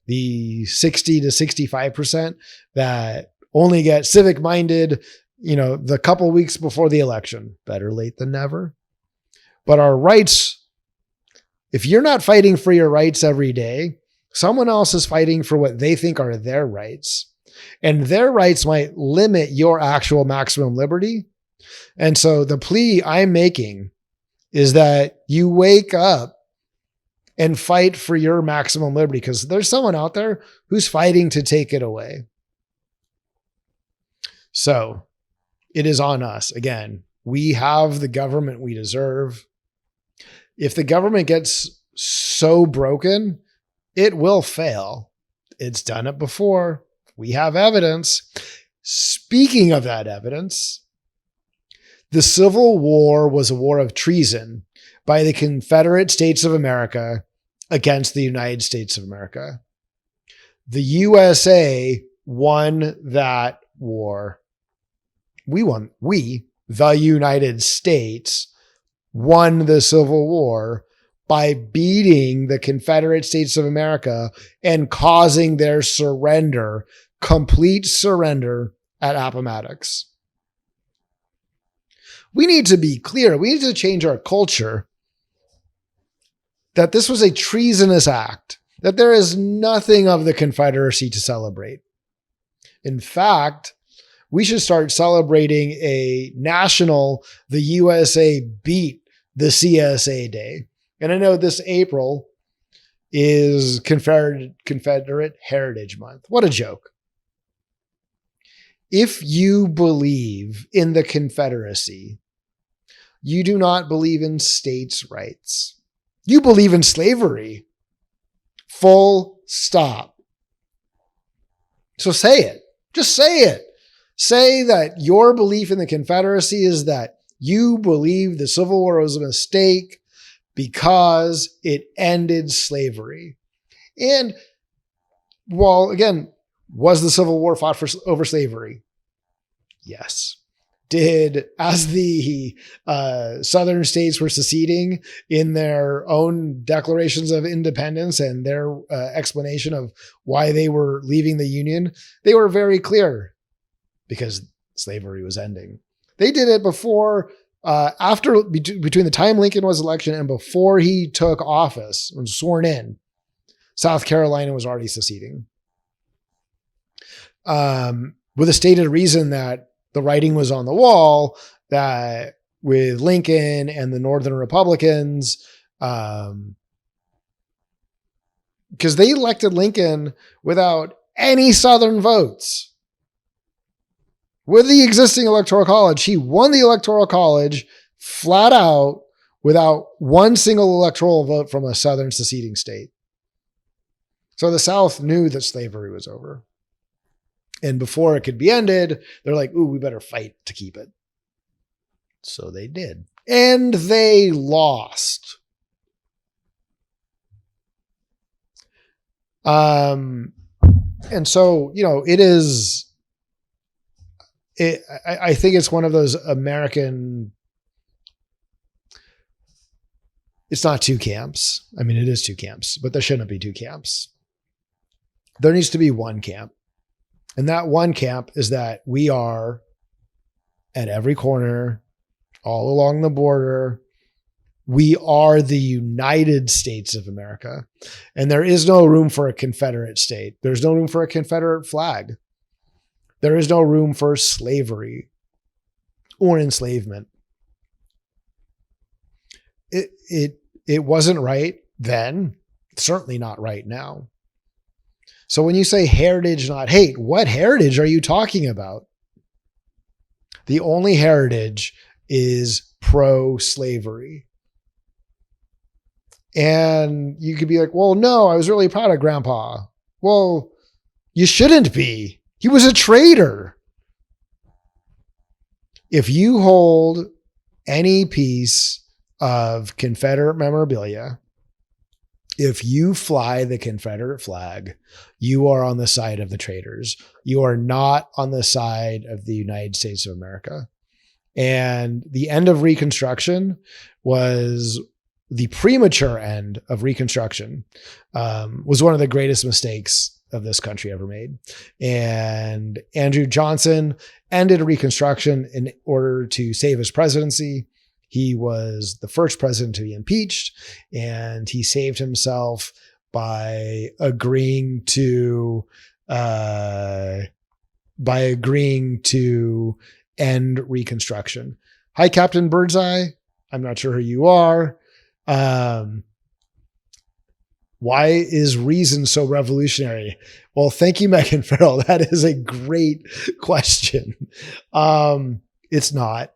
the 60 to 65% that only get civic minded, the couple weeks before the election. Better late than never. But our rights, if you're not fighting for your rights every day, someone else is fighting for what they think are their rights. And their rights might limit your actual maximum liberty. And so the plea I'm making is that you wake up and fight for your maximum liberty, because there's someone out there who's fighting to take it away. So it is on us. Again, we have the government we deserve. If the government gets so broken, it will fail. It's done it before. We have evidence. Speaking of that evidence, the Civil War was a war of treason by the Confederate States of America against the United States of America. The USA won that war. We, the United States, won the Civil War by beating the Confederate States of America and causing their surrender, complete surrender at Appomattox. We need to be clear. We need to change our culture that this was a treasonous act, that there is nothing of the Confederacy to celebrate. In fact, we should start celebrating a national, the USA beat the CSA Day. And I know this April is Confederate Heritage Month. What a joke. If you believe in the Confederacy, you do not believe in states' rights. You believe in slavery. Full stop. So say it. Just say it. Say that your belief in the Confederacy is that you believe the Civil War was a mistake. because it ended slavery. And while, again, was the Civil War fought over slavery? Yes. As the southern states were seceding in their own declarations of independence and their explanation of why they were leaving the Union, they were very clear, because slavery was ending. They did it before, between the time Lincoln was elected and before he took office and was sworn in. South Carolina was already seceding, with a stated reason that the writing was on the wall, that with Lincoln and the Northern Republicans, because they elected Lincoln without any Southern votes. With the existing Electoral College, he won the Electoral College flat out without one single electoral vote from a Southern seceding state. So the South knew that slavery was over. And before it could be ended, they're like, ooh, we better fight to keep it. So they did. And they lost. And so, it is, I think it's one of those American, it's not two camps. I mean, it is two camps, but there shouldn't be two camps. There needs to be one camp. And that one camp is that we are at every corner, all along the border. We are the United States of America. And there is no room for a Confederate state. There's no room for a Confederate flag. There is no room for slavery or enslavement. It wasn't right then, certainly not right now. So when you say heritage, not hate, what heritage are you talking about? The only heritage is pro-slavery. And you could be like, well, no, I was really proud of Grandpa. Well, you shouldn't be. He was a traitor. If you hold any piece of Confederate memorabilia, if you fly the Confederate flag, you are on the side of the traitors. You are not on the side of the United States of America. And the end of Reconstruction was the premature end of Reconstruction, was one of the greatest mistakes of this country ever made. And Andrew Johnson ended Reconstruction in order to save his presidency. He was the first president to be impeached, and he saved himself by agreeing to end Reconstruction. Hi, Captain Birdseye. I'm not sure who you are. Why is reason so revolutionary? Well, thank you, Megan Farrell. That is a great question. It's not.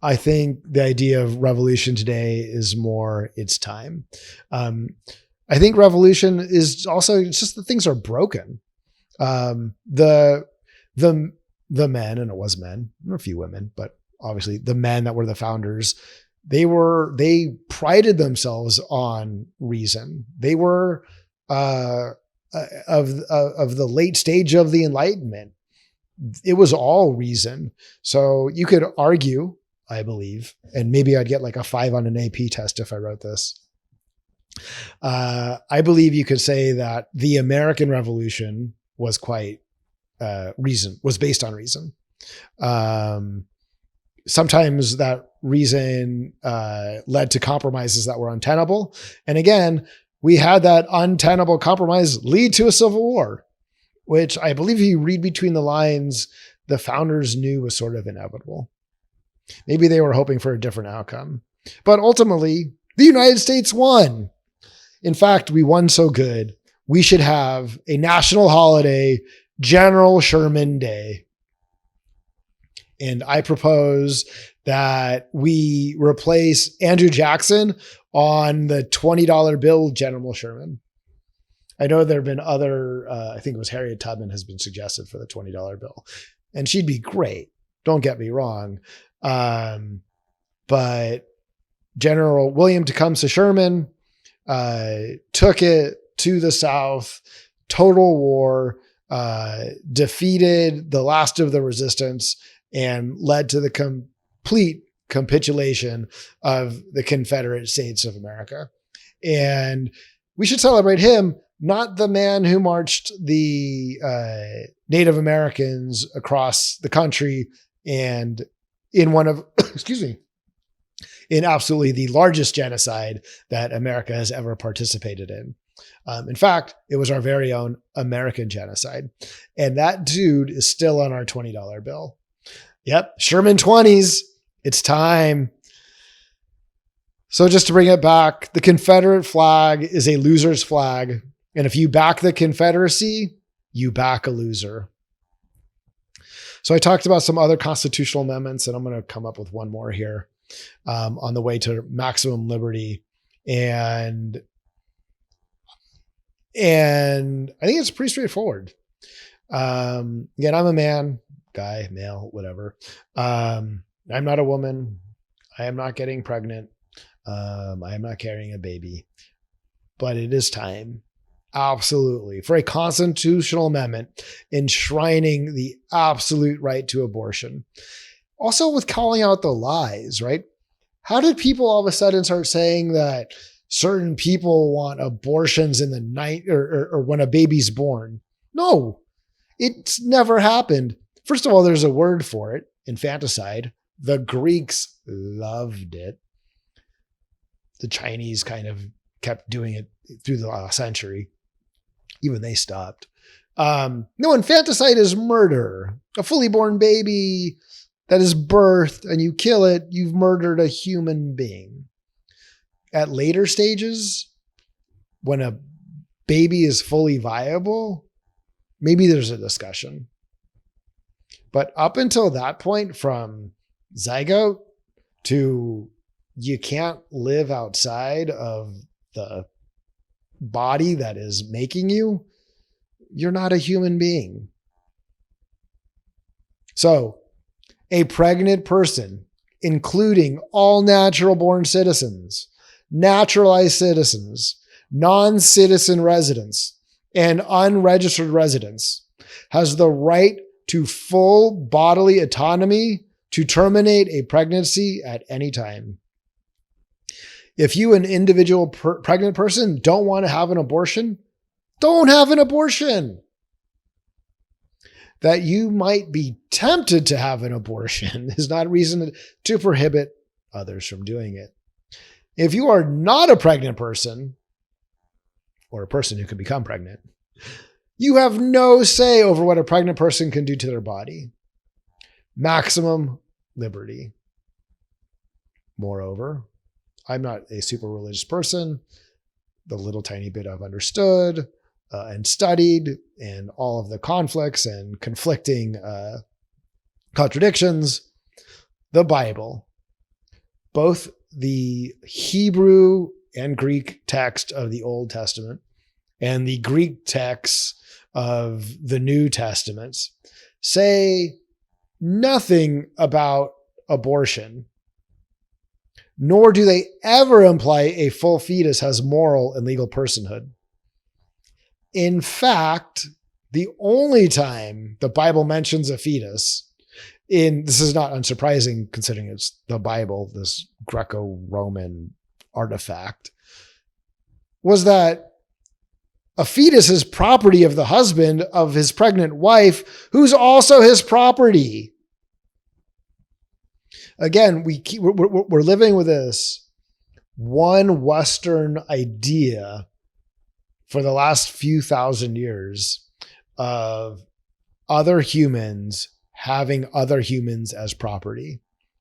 I think the idea of revolution today is more it's time. I think revolution is also, it's just that things are broken. The men, and it was men, a few women, but obviously the men that were the founders, they prided themselves on reason. They were of the late stage of the Enlightenment. It was all reason. So you could argue, I believe, and maybe I'd get like a 5 on an AP test if I wrote this. I believe you could say that the American Revolution was quite was based on reason. Sometimes that reason led to compromises that were untenable. And again, we had that untenable compromise lead to a civil war, which I believe if you read between the lines, the founders knew was sort of inevitable. Maybe they were hoping for a different outcome. But ultimately, the United States won. In fact, we won so good, we should have a national holiday, General Sherman Day. And I propose that we replace Andrew Jackson on the $20 bill, General Sherman. I know there have been other, I think it was Harriet Tubman has been suggested for the $20 bill. And she'd be great. Don't get me wrong. But General William Tecumseh Sherman took it to the South, total war, defeated the last of the resistance, and led to the complete capitulation of the Confederate States of America. And we should celebrate him, not the man who marched the Native Americans across the country and in one of, excuse me, in absolutely the largest genocide that America has ever participated in. In fact, it was our very own American genocide. And that dude is still on our $20 bill. Yep, Sherman 20s. It's time. So just to bring it back, the Confederate flag is a loser's flag. And if you back the Confederacy, you back a loser. So I talked about some other constitutional amendments, and I'm going to come up with one more here on the way to maximum liberty. And I think it's pretty straightforward. Again, I'm a man, guy, male, whatever. I'm not a woman. I am not getting pregnant. I am not carrying a baby, but it is time, absolutely, for a constitutional amendment enshrining the absolute right to abortion. Also with calling out the lies, right? How did people all of a sudden start saying that certain people want abortions in the night or when a baby's born? No, it's never happened. First of all, there's a word for it, infanticide. The Greeks loved it. The Chinese kind of kept doing it through the last century. Even they stopped. No, infanticide is murder. A fully born baby that is birthed and you kill it, you've murdered a human being. At later stages, when a baby is fully viable, maybe there's a discussion. But up until that point, from zygote to you can't live outside of the body that is making you, you're not a human being. So a pregnant person, including all natural born citizens, naturalized citizens, non-citizen residents, and unregistered residents, has the right to full bodily autonomy to terminate a pregnancy at any time. If you, an individual pregnant person, don't want to have an abortion, don't have an abortion. That you might be tempted to have an abortion is not reason to prohibit others from doing it. If you are not a pregnant person, or a person who can become pregnant, you have no say over what a pregnant person can do to their body. Maximum liberty. Moreover, I'm not a super religious person. The little tiny bit I've understood and studied, and all of the conflicts and conflicting contradictions, the Bible, both the Hebrew and Greek text of the Old Testament and the Greek texts of the New Testaments, say nothing about abortion, nor do they ever imply a full fetus has moral and legal personhood. In fact, the only time the Bible mentions a fetus, this is not unsurprising considering it's the Bible, this Greco-Roman artifact, was that a fetus is property of the husband of his pregnant wife, who's also his property. Again, we're living with this one Western idea for the last few thousand years of other humans having other humans as property,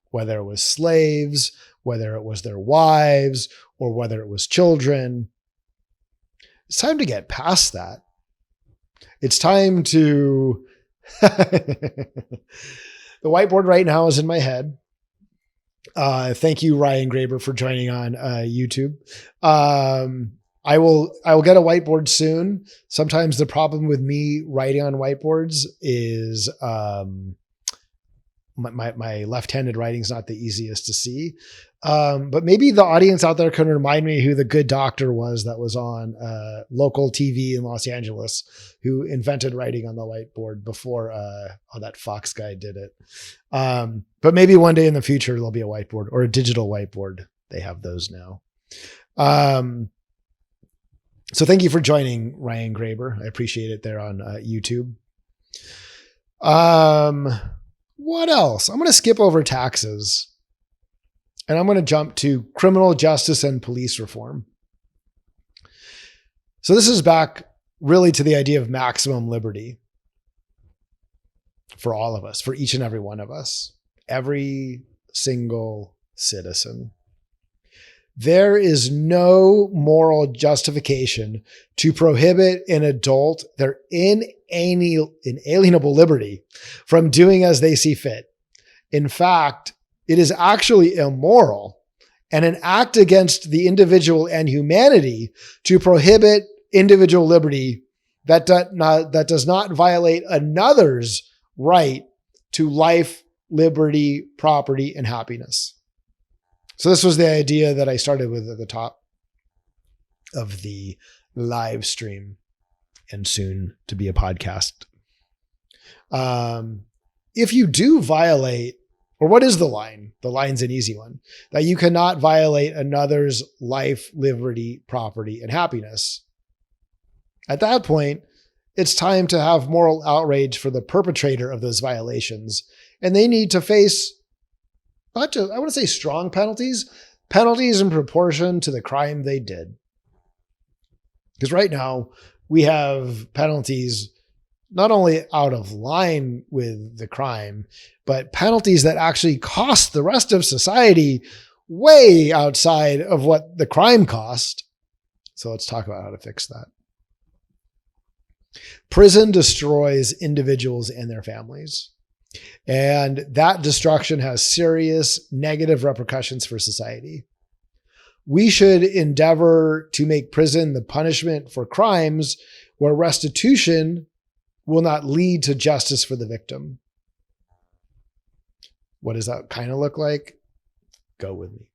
whether it was slaves, whether it was their wives, or whether it was children. It's time to get past that. It's time to, the whiteboard right now is in my head. Thank you, Ryan Graber, for joining on YouTube. I will get a whiteboard soon. Sometimes the problem with me writing on whiteboards is my left-handed writing is not the easiest to see. But maybe the audience out there can remind me who the good doctor was that was on local TV in Los Angeles, who invented writing on the whiteboard before that Fox guy did it. But maybe one day in the future, there'll be a whiteboard or a digital whiteboard. They have those now. So thank you for joining, Ryan Graber. I appreciate it there on YouTube. What else? I'm going to skip over taxes and I'm going to jump to criminal justice and police reform. So this is back really to the idea of maximum liberty for all of us, for each and every one of us, every single citizen. There is no moral justification to prohibit an adult their inalienable liberty from doing as they see fit. In fact, it is actually immoral and an act against the individual and humanity to prohibit individual liberty that does not violate another's right to life, liberty, property, and happiness. So this was the idea that I started with at the top of the live stream and soon to be a podcast. If you do violate, or what is the line? The line's an easy one, that you cannot violate another's life, liberty, property, and happiness. At that point, it's time to have moral outrage for the perpetrator of those violations. And they need to face I want to say strong penalties in proportion to the crime they did. Because right now we have penalties not only out of line with the crime, but penalties that actually cost the rest of society way outside of what the crime cost. So let's talk about how to fix that. Prison destroys individuals and their families. And that destruction has serious negative repercussions for society. We should endeavor to make prison the punishment for crimes where restitution will not lead to justice for the victim. What does that kind of look like? Go with me.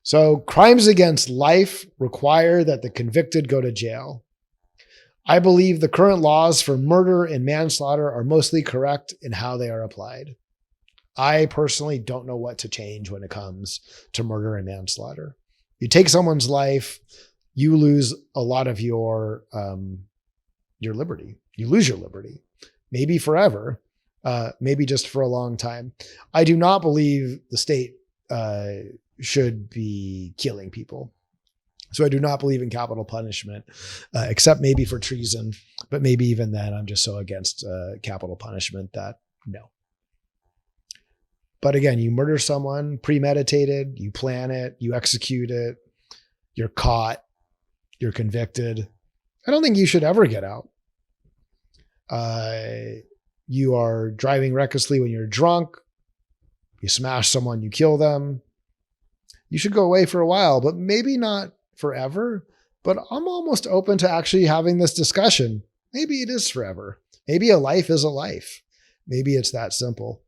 So crimes against life require that the convicted go to jail. I believe the current laws for murder and manslaughter are mostly correct in how they are applied. I personally don't know what to change when it comes to murder and manslaughter. You take someone's life, you lose a lot of your liberty. You lose your liberty, maybe forever, maybe just for a long time. I do not believe the state should be killing people. So I do not believe in capital punishment, except maybe for treason. But maybe even then, I'm just so against capital punishment that no. But again, you murder someone, premeditated, you plan it, you execute it, you're caught, you're convicted. I don't think you should ever get out. You are driving recklessly when you're drunk. You smash someone, you kill them. You should go away for a while, but maybe not forever. But I'm almost open to actually having this discussion. Maybe it is forever. Maybe a life is a life. Maybe it's that simple.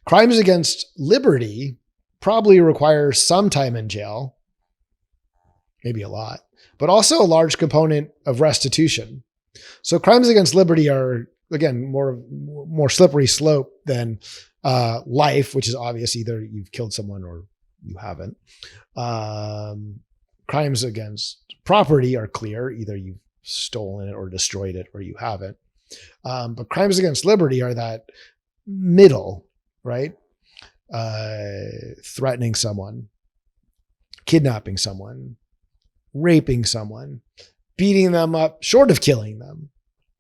Crimes against liberty probably require some time in jail, maybe a lot, but also a large component of restitution. So crimes against liberty are, again, more slippery slope than life, which is obvious. Either you've killed someone or you haven't. Crimes against property are clear. Either you've stolen it or destroyed it or you haven't. But crimes against liberty are that middle, right? Threatening someone, kidnapping someone, raping someone, beating them up short of killing them.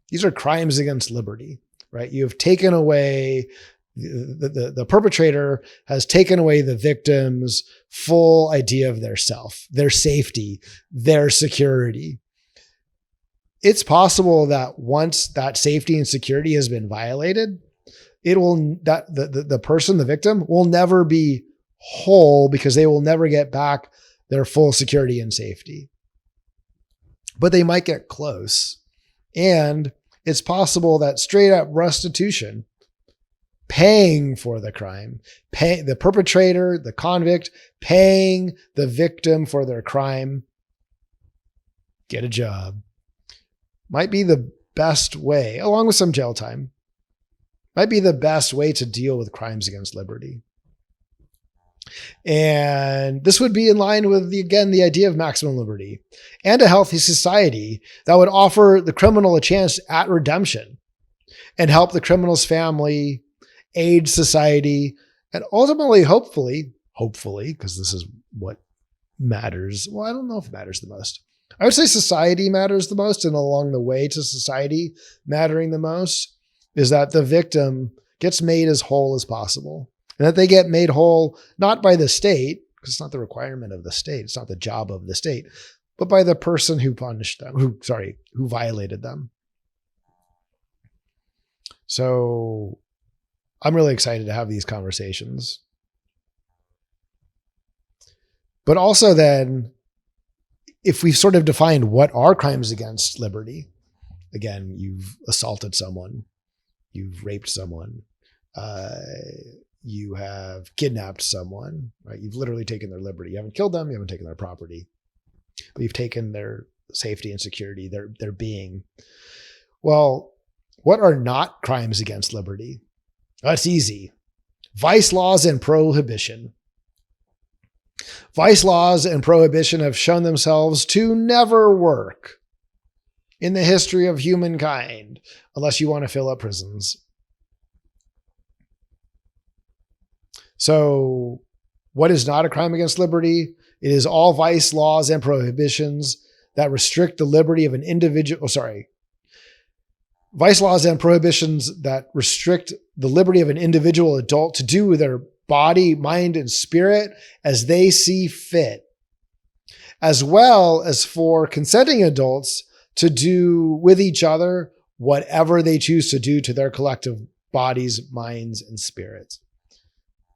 These are crimes against liberty, right? You have taken away, the perpetrator has taken away the victim's full idea of their self, their safety, their security. It's possible that once that safety and security has been violated, the person, the victim, will never be whole because they will never get back their full security and safety. But they might get close. And it's possible that straight up restitution, paying for the crime, pay the perpetrator, the convict, paying the victim for their crime, get a job, might be the best way, along with some jail time, might be the best way to deal with crimes against liberty. And this would be in line with, the idea of maximum liberty and a healthy society that would offer the criminal a chance at redemption and help the criminal's family, aid society, and ultimately, hopefully, because this is what matters. Well, I don't know if it matters the most. I would say society matters the most, and along the way to society mattering the most is that the victim gets made as whole as possible, and that they get made whole not by the state, because it's not the requirement of the state, it's not the job of the state, but by the person who punished them, who violated them. So I'm really excited to have these conversations. But also then, if we've sort of defined what are crimes against liberty, again, you've assaulted someone, you've raped someone, you have kidnapped someone, right? You've literally taken their liberty. You haven't killed them, you haven't taken their property, but you've taken their safety and security, their being. Well, what are not crimes against liberty? That's easy. Vice laws and prohibition. Vice laws and prohibition have shown themselves to never work in the history of humankind, unless you want to fill up prisons. So what is not a crime against liberty? It is all vice laws and prohibitions that restrict the liberty of an individual. Vice laws and prohibitions that restrict the liberty of an individual adult to do with their body, mind, and spirit as they see fit, as well as for consenting adults to do with each other whatever they choose to do to their collective bodies, minds, and spirits.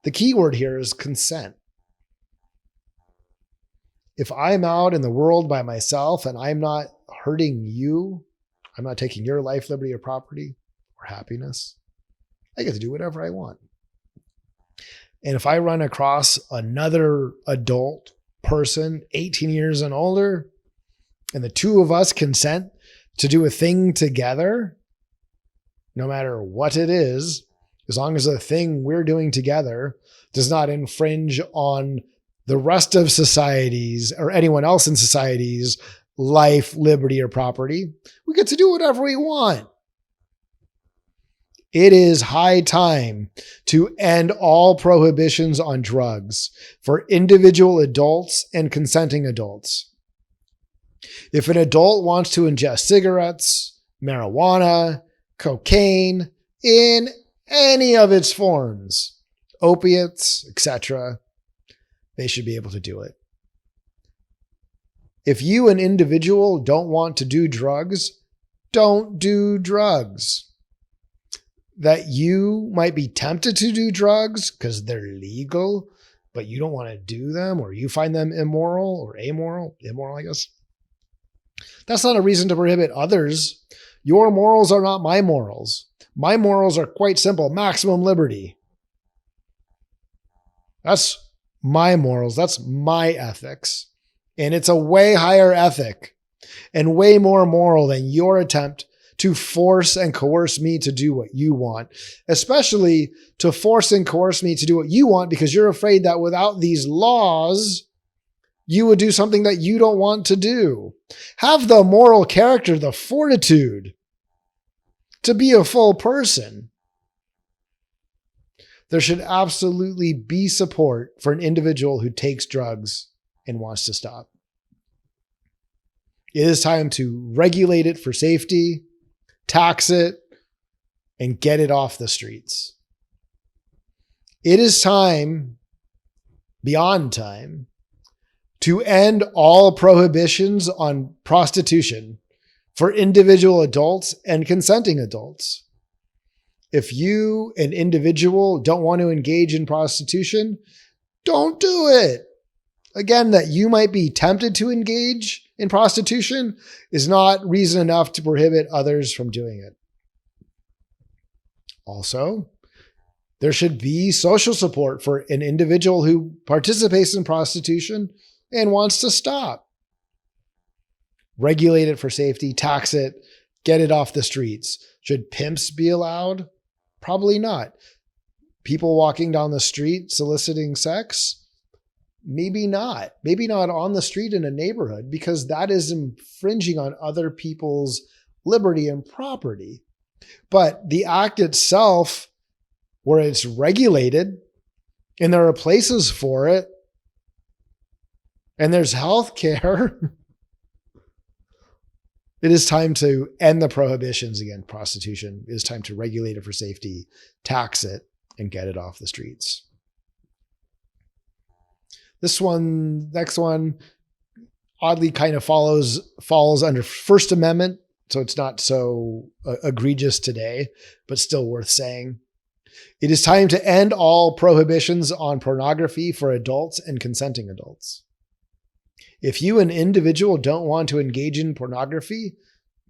The key word here is consent. If I'm out in the world by myself and I'm not hurting you, I'm not taking your life, liberty, or property, or happiness, I get to do whatever I want. And if I run across another adult person, 18 years and older, and the two of us consent to do a thing together, no matter what it is, as long as the thing we're doing together does not infringe on the rest of society's or anyone else in society's life, liberty, or property, we get to do whatever we want. It is high time to end all prohibitions on drugs for individual adults and consenting adults. If an adult wants to ingest cigarettes, marijuana, cocaine, in any of its forms, opiates, etc., they should be able to do it. If you, an individual, don't want to do drugs, don't do drugs. That you might be tempted to do drugs because they're legal, but you don't want to do them, or you find them immoral or immoral, I guess. That's not a reason to prohibit others. Your morals are not my morals. My morals are quite simple: maximum liberty. That's my morals. That's my ethics. And it's a way higher ethic and way more moral than your attempt to force and coerce me to do what you want, especially to force and coerce me to do what you want because you're afraid that without these laws, you would do something that you don't want to do. Have the moral character, the fortitude to be a full person. There should absolutely be support for an individual who takes drugs and wants to stop. It is time to regulate it for safety, tax it, and get it off the streets. It is time, beyond time, to end all prohibitions on prostitution for individual adults and consenting adults. If you, an individual, don't want to engage in prostitution, don't do it. Again, that you might be tempted to engage in prostitution is not reason enough to prohibit others from doing it. Also, there should be social support for an individual who participates in prostitution and wants to stop. Regulate it for safety, tax it, get it off the streets. Should pimps be allowed? Probably not. People walking down the street soliciting sex? Maybe not. Maybe not on the street in a neighborhood, because that is infringing on other people's liberty and property. But the act itself, where it's regulated and there are places for it and there's health care, it is time to end the prohibitions against prostitution. It is time to regulate it for safety, tax it, and get it off the streets. This one, next one, oddly kind of falls under First Amendment, so it's not so egregious today, but still worth saying. It is time to end all prohibitions on pornography for adults and consenting adults. If you, an individual, don't want to engage in pornography,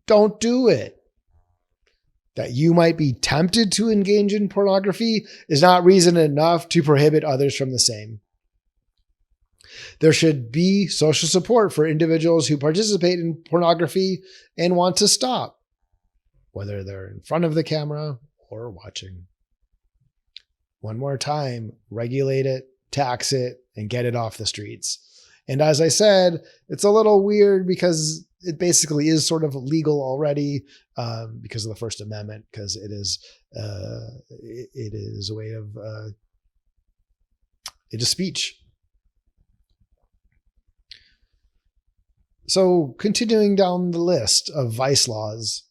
don't do it. That you might be tempted to engage in pornography is not reason enough to prohibit others from the same. There should be social support for individuals who participate in pornography and want to stop, whether they're in front of the camera or watching. One more time, regulate it, tax it, and get it off the streets. And as I said, it's a little weird because it basically is sort of legal already because of the First Amendment, because it is a way of it is speech. So continuing down the list of vice laws.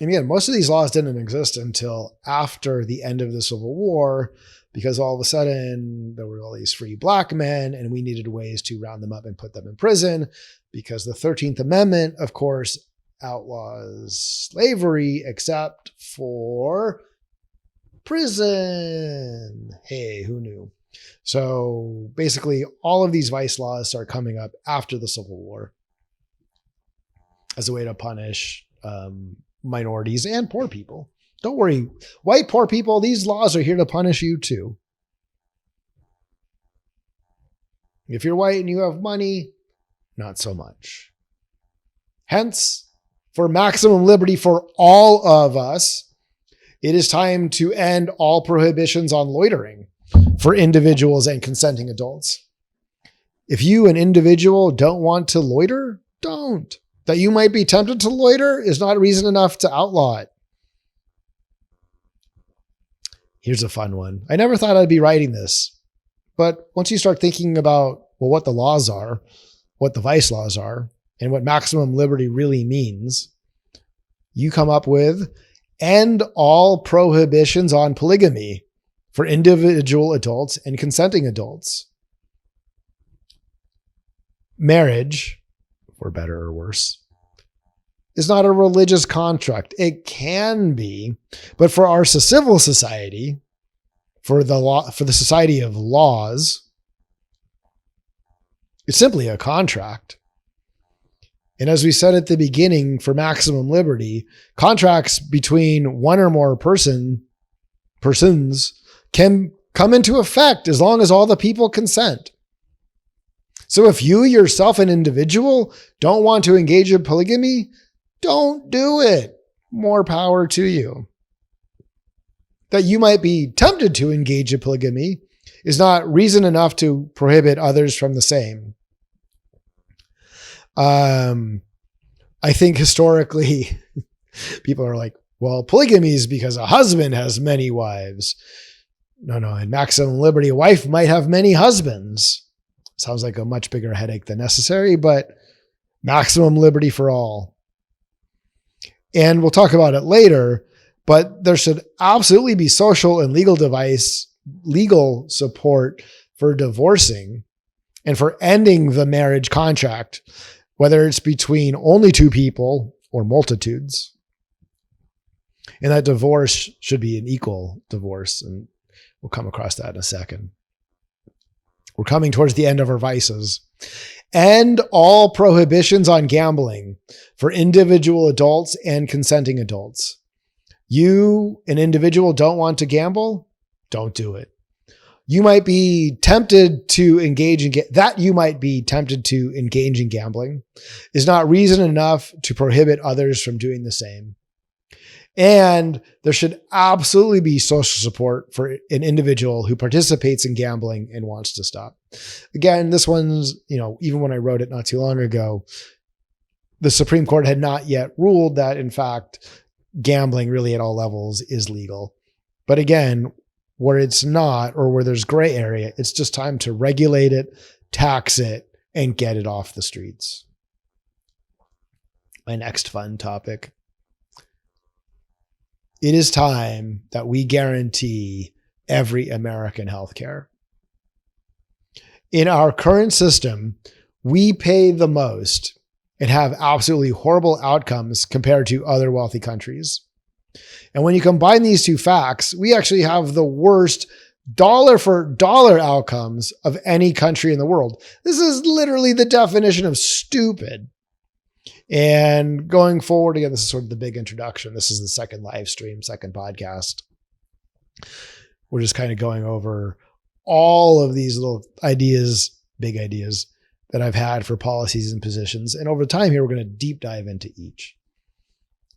And again, most of these laws didn't exist until after the end of the Civil War, because all of a sudden there were all these free black men and we needed ways to round them up and put them in prison, because the 13th Amendment, of course, outlaws slavery except for prison. Hey, who knew? So basically all of these vice laws start coming up after the Civil War as a way to punish minorities and poor people. Don't worry, white poor people, these laws are here to punish you too. If you're white and you have money, not so much. Hence, for maximum liberty for all of us, it is time to end all prohibitions on loitering for individuals and consenting adults. If you, an individual, don't want to loiter, don't. That you might be tempted to loiter is not reason enough to outlaw it. Here's a fun one. I never thought I'd be writing this, but once you start thinking about, well, what the laws are, what the vice laws are, and what maximum liberty really means, you come up with end all prohibitions on polygamy for individual adults and consenting adults. Marriage, for better or worse, is not a religious contract. It can be, but for our civil society, for the society of laws, it's simply a contract. And as we said at the beginning, for maximum liberty, contracts between one or more persons can come into effect as long as all the people consent. So if you yourself, an individual, don't want to engage in polygamy, don't do it. More power to you. That you might be tempted to engage in polygamy is not reason enough to prohibit others from the same. I think historically people are like, well, polygamy is because a husband has many wives. No. In maximum liberty, a wife might have many husbands. Sounds like a much bigger headache than necessary, but maximum liberty for all. And we'll talk about it later, but there should absolutely be social and legal support for divorcing and for ending the marriage contract, whether it's between only two people or multitudes. And that divorce should be an equal divorce. And we'll come across that in a second. We're coming towards the end of our vices. End all prohibitions on gambling for individual adults and consenting adults. You, an individual, don't want to gamble? Don't do it. You might be tempted to engage in gambling is not reason enough to prohibit others from doing the same. And there should absolutely be social support for an individual who participates in gambling and wants to stop. Again, this one's, even when I wrote it not too long ago, the Supreme Court had not yet ruled that, in fact, gambling really at all levels is legal. But again, where it's not, or where there's gray area, it's just time to regulate it, tax it, and get it off the streets. My next fun topic. It is time that we guarantee every American healthcare. In our current system, we pay the most and have absolutely horrible outcomes compared to other wealthy countries. And when you combine these two facts, we actually have the worst dollar for dollar outcomes of any country in the world. This is literally the definition of stupid. And going forward, again, this is sort of the big introduction. This is the second live stream, second podcast. We're just kind of going over all of these little ideas, big ideas that I've had for policies and positions. And over time here, we're going to deep dive into each.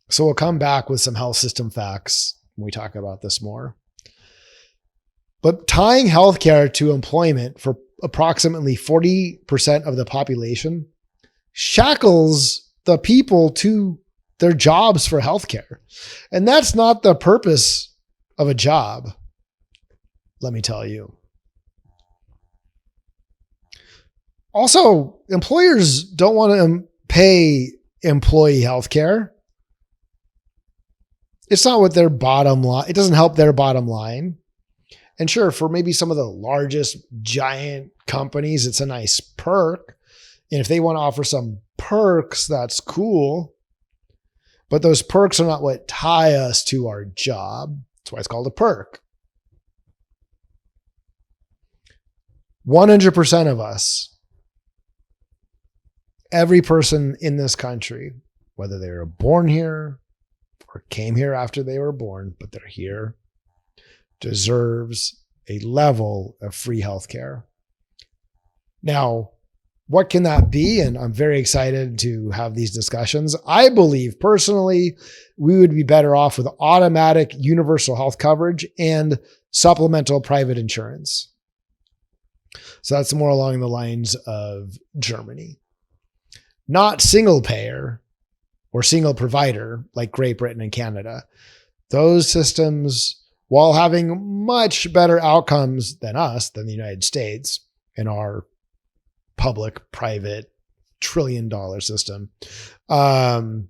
So we'll come back with some health system facts when we talk about this more. But tying healthcare to employment for approximately 40% of the population shackles the people to their jobs for healthcare. And that's not the purpose of a job, let me tell you. Also, employers don't want to pay employee healthcare. It's not what their bottom line, it doesn't help their bottom line. And sure, for maybe some of the largest giant companies, it's a nice perk. And if they want to offer some perks, that's cool. But those perks are not what tie us to our job. That's why it's called a perk. 100% of us, every person in this country, whether they were born here or came here after they were born, but they're here, deserves a level of free healthcare. Now, what can that be? And I'm very excited to have these discussions. I believe personally, we would be better off with automatic universal health coverage and supplemental private insurance. So that's more along the lines of Germany. Not single payer or single provider like Great Britain and Canada. Those systems, while having much better outcomes than us, than the United States in our public-private trillion-dollar system, do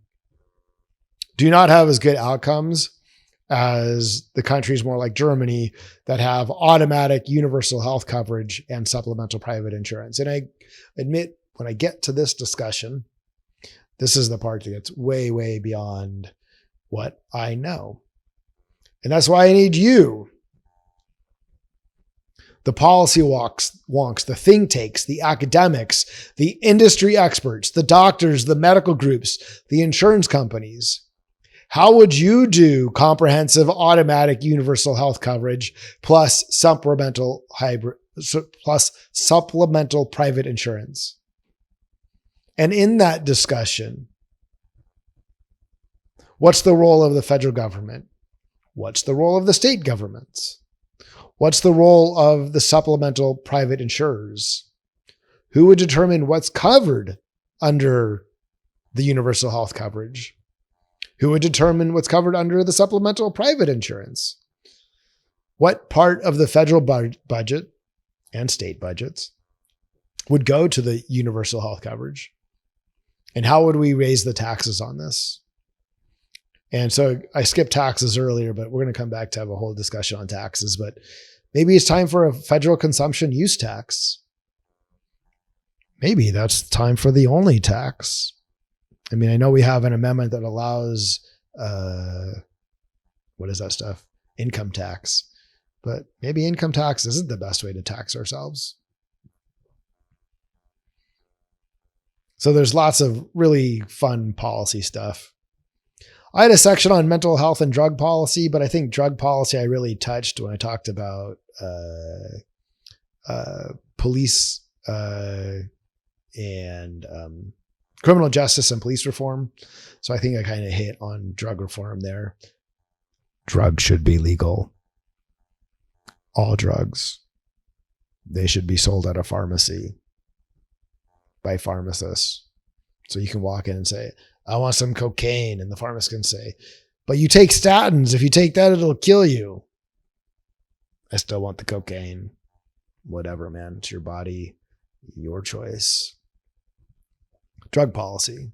not have as good outcomes as the countries more like Germany that have automatic universal health coverage and supplemental private insurance. And I admit, when I get to this discussion, this is the part that gets way, way beyond what I know. And that's why I need you, the policy wonks, the think tanks, the academics, the industry experts, the doctors, the medical groups, the insurance companies. How would you do comprehensive automatic universal health coverage plus supplemental private insurance? And in that discussion, what's the role of the federal government? What's the role of the state governments? What's the role of the supplemental private insurers? Who would determine what's covered under the universal health coverage? Who would determine what's covered under the supplemental private insurance? What part of the federal budget and state budgets would go to the universal health coverage? And how would we raise the taxes on this? And so I skipped taxes earlier, but we're going to come back to have a whole discussion on taxes. But maybe it's time for a federal consumption use tax. Maybe that's time for the only tax. I mean, I know we have an amendment that allows, what is that stuff? Income tax. But maybe income tax isn't the best way to tax ourselves. So there's lots of really fun policy stuff. I had a section on mental health and drug policy, but I think drug policy I really touched when I talked about police and criminal justice and police reform. So I think I kind of hit on drug reform there. Drugs should be legal. All drugs. They should be sold at a pharmacy by pharmacists. So you can walk in and say, I want some cocaine. And the pharmacist can say, but you take statins. If you take that, it'll kill you. I still want the cocaine. Whatever, man. It's your body, your choice. Drug policy.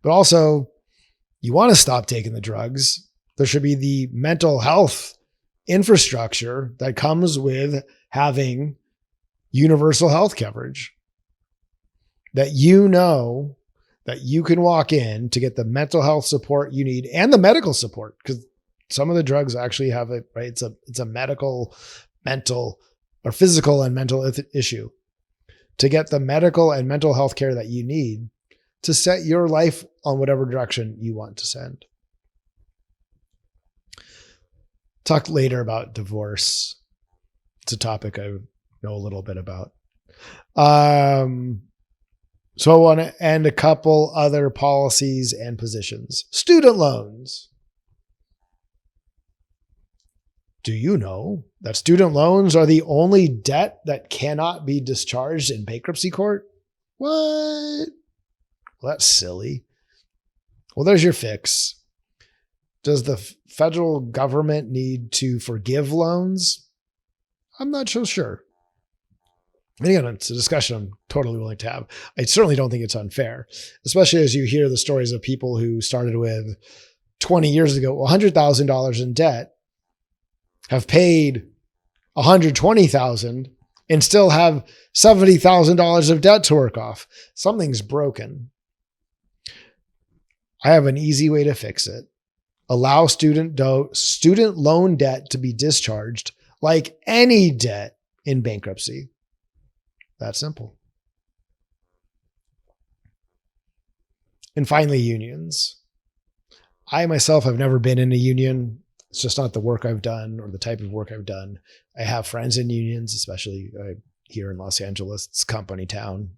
But also, you want to stop taking the drugs. There should be the mental health infrastructure that comes with having universal health coverage. That you know that you can walk in to get the mental health support you need and the medical support, because some of the drugs actually have it, right? It's a medical, mental, or physical and mental issue. To get the medical and mental health care that you need to set your life on whatever direction you want to send. Talk later about divorce. It's a topic I know a little bit about. So I want to end a couple other policies and positions. Student loans. Do you know that student loans are the only debt that cannot be discharged in bankruptcy court? What? Well, that's silly. Well, there's your fix. Does the federal government need to forgive loans? I'm not so sure. And again, it's a discussion I'm totally willing to have. I certainly don't think it's unfair, especially as you hear the stories of people who started with 20 years ago, $100,000 in debt, have paid $120,000 and still have $70,000 of debt to work off. Something's broken. I have an easy way to fix it. Allow student loan debt to be discharged like any debt in bankruptcy. That simple. And finally, unions. I myself have never been in a union. It's just not the work I've done or the type of work I've done. I have friends in unions, especially here in Los Angeles. It's a company town.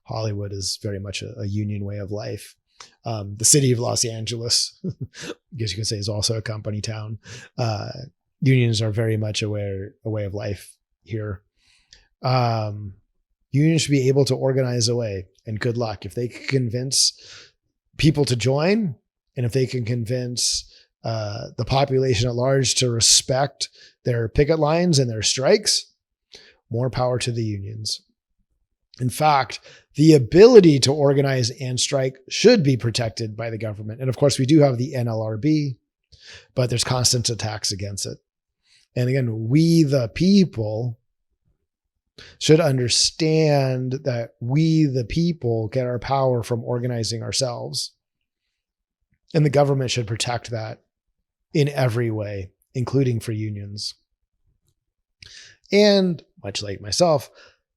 Hollywood is very much a union way of life. The city of Los Angeles, I guess you could say, is also a company town. Unions are very much a way of life here. Unions should be able to organize away, and good luck. If they can convince people to join, and if they can convince the population at large to respect their picket lines and their strikes, more power to the unions. In fact, the ability to organize and strike should be protected by the government. And of course, we do have the NLRB, but there's constant attacks against it. And again, we the people should understand that we the people get our power from organizing ourselves. And the government should protect that in every way, including for unions. And much like myself,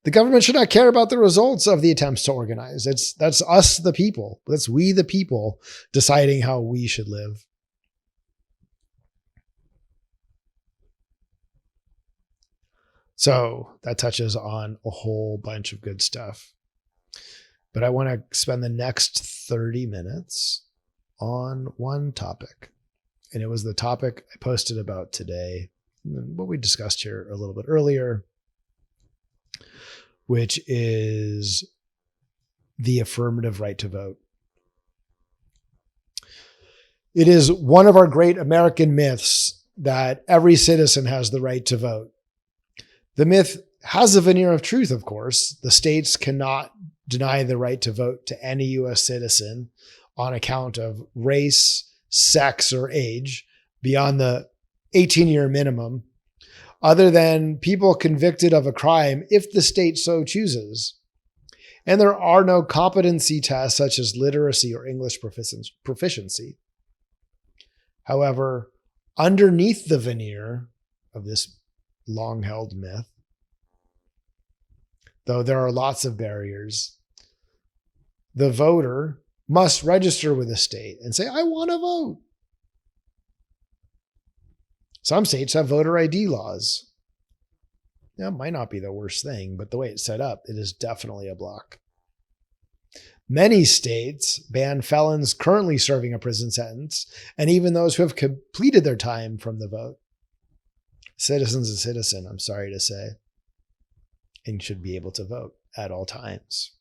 the government should not care about the results of the attempts to organize. That's us, the people. That's we, the people, deciding how we should live. So that touches on a whole bunch of good stuff. But I want to spend the next 30 minutes on one topic. And it was the topic I posted about today, what we discussed here a little bit earlier, which is the affirmative right to vote. It is one of our great American myths that every citizen has the right to vote. The myth has a veneer of truth, of course. The states cannot deny the right to vote to any U.S. citizen on account of race, sex, or age beyond the 18-year minimum, other than people convicted of a crime if the state so chooses. And there are no competency tests such as literacy or English proficiency. However, underneath the veneer of this long-held myth, though there are lots of barriers, the voter must register with the state and say, I want to vote. Some states have voter ID laws. That might not be the worst thing, but the way it's set up, it is definitely a block. Many states ban felons currently serving a prison sentence, and even those who have completed their time from the vote. Citizen's a citizen, I'm sorry to say, and should be able to vote at all times.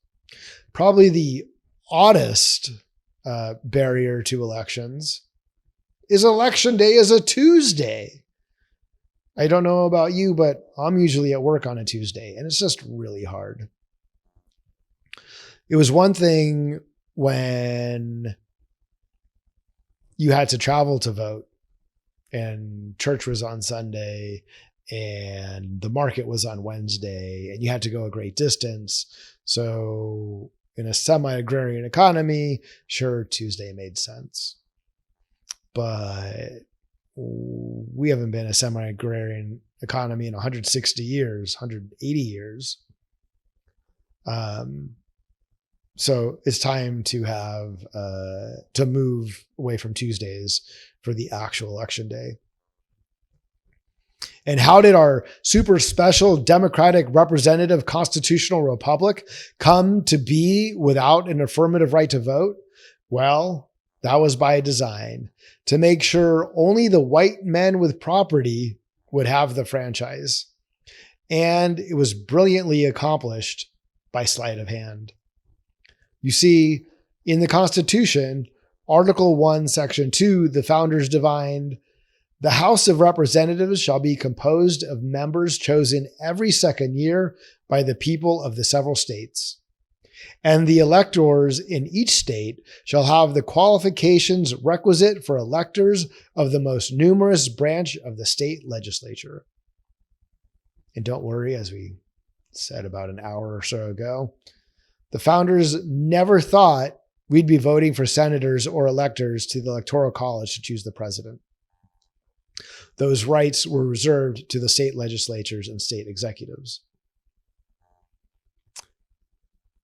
Probably the oddest barrier to elections is election day is a Tuesday. I don't know about you, but I'm usually at work on a Tuesday, and it's just really hard. It was one thing when you had to travel to vote and church was on Sunday and the market was on Wednesday and you had to go a great distance. So in a semi-agrarian economy, sure, Tuesday made sense. But we haven't been a semi-agrarian economy in 160 years, 180 years. So it's time to have to move away from Tuesdays for the actual election day. And how did our super special democratic representative constitutional republic come to be without an affirmative right to vote? Well, that was by design, to make sure only the white men with property would have the franchise. And it was brilliantly accomplished by sleight of hand. You see, in the Constitution, Article 1, Section 2, the founders divined, the House of Representatives shall be composed of members chosen every second year by the people of the several states. And the electors in each state shall have the qualifications requisite for electors of the most numerous branch of the state legislature. And don't worry, as we said about an hour or so ago, the founders never thought we'd be voting for senators or electors to the Electoral College to choose the president. Those rights were reserved to the state legislatures and state executives.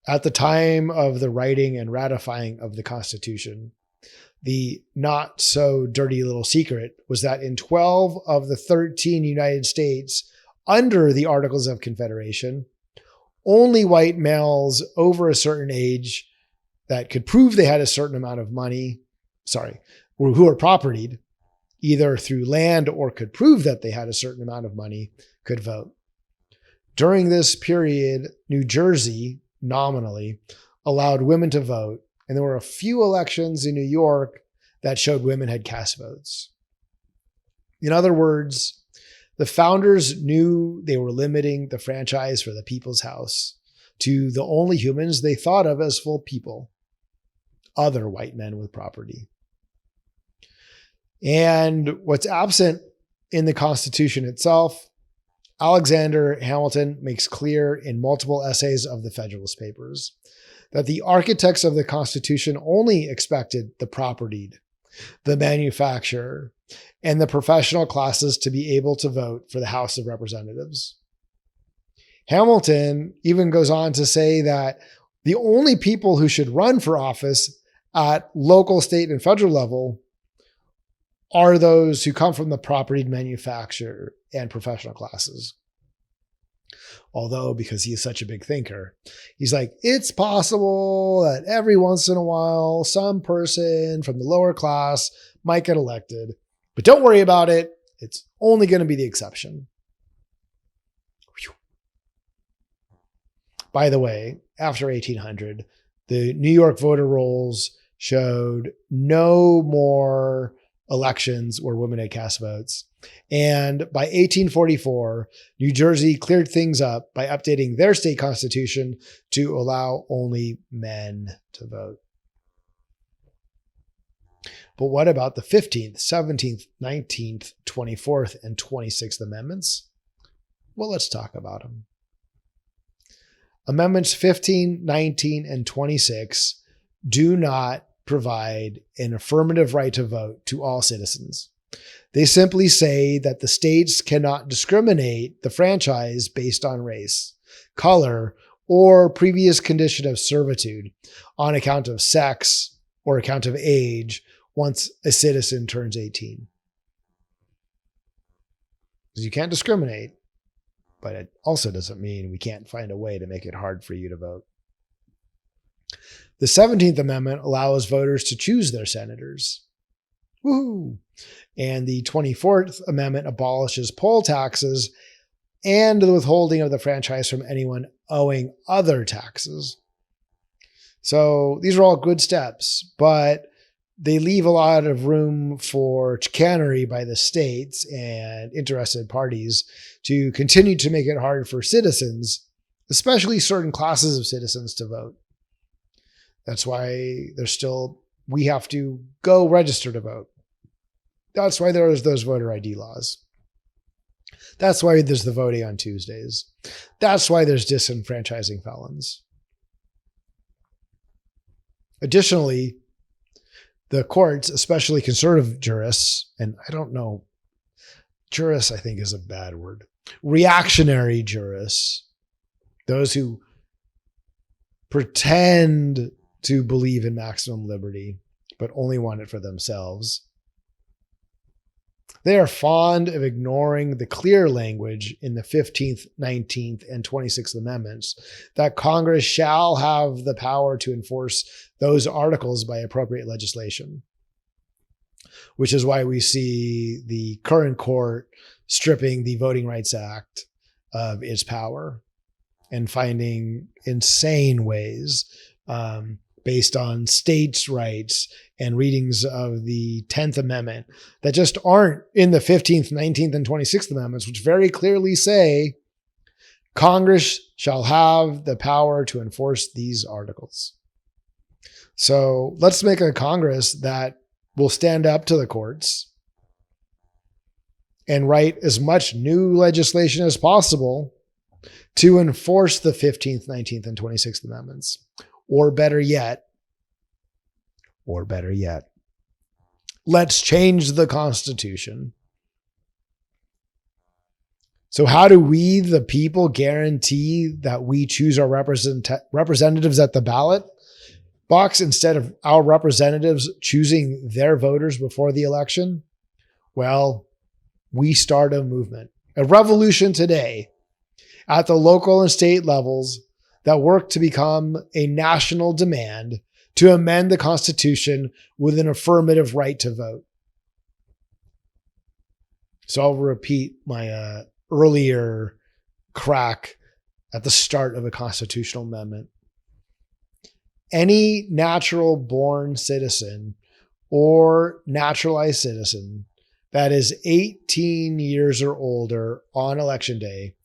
At the time of the writing and ratifying of the Constitution, the not so dirty little secret was that in 12 of the 13 United States under the Articles of Confederation, only white males over a certain age that could prove they had a certain amount of money, who are propertied, either through land or could prove that they had a certain amount of money, could vote. During this period, New Jersey, nominally, allowed women to vote, and there were a few elections in New York that showed women had cast votes. In other words, the founders knew they were limiting the franchise for the people's house to the only humans they thought of as full people, other white men with property. And what's absent in the Constitution itself, Alexander Hamilton makes clear in multiple essays of the Federalist Papers that the architects of the Constitution only expected the propertied, the manufacturer, and the professional classes to be able to vote for the House of Representatives. Hamilton even goes on to say that the only people who should run for office at local, state, and federal level are those who come from the propertied, manufacturer, and professional classes. Although, because he is such a big thinker, he's like, it's possible that every once in a while, some person from the lower class might get elected, but don't worry about it. It's only going to be the exception. Whew. By the way, after 1800, the New York voter rolls showed no more elections where women had cast votes. And by 1844, New Jersey cleared things up by updating their state constitution to allow only men to vote. But what about the 15th, 17th, 19th, 24th, and 26th Amendments? Well, let's talk about them. Amendments 15, 19, and 26 do not provide an affirmative right to vote to all citizens. They simply say that the states cannot discriminate the franchise based on race, color, or previous condition of servitude on account of sex, or a count of age once a citizen turns 18. Because you can't discriminate, but it also doesn't mean we can't find a way to make it hard for you to vote. The 17th Amendment allows voters to choose their senators. Woohoo! And the 24th Amendment abolishes poll taxes and the withholding of the franchise from anyone owing other taxes. So these are all good steps, but they leave a lot of room for chicanery by the states and interested parties to continue to make it hard for citizens, especially certain classes of citizens, to vote. That's why we have to go register to vote. That's why there's those voter ID laws. That's why there's the voting on Tuesdays. That's why there's disenfranchising felons. Additionally, the courts, especially conservative jurists, and I don't know, jurists I think is a bad word, reactionary jurists, those who pretend to believe in maximum liberty, but only want it for themselves. They are fond of ignoring the clear language in the 15th, 19th, and 26th Amendments that Congress shall have the power to enforce those articles by appropriate legislation, which is why we see the current court stripping the Voting Rights Act of its power and finding insane ways based on states' rights and readings of the 10th Amendment that just aren't in the 15th, 19th, and 26th Amendments, which very clearly say Congress shall have the power to enforce these articles. So let's make a Congress that will stand up to the courts and write as much new legislation as possible to enforce the 15th, 19th, and 26th Amendments. Or better yet, let's change the Constitution. So how do we, the people, guarantee that we choose our representatives at the ballot box instead of our representatives choosing their voters before the election? Well, we start a movement, a revolution today at the local and state levels that work to become a national demand to amend the Constitution with an affirmative right to vote. So I'll repeat my earlier crack at the start of a constitutional amendment. Any natural born citizen or naturalized citizen that is 18 years or older on election day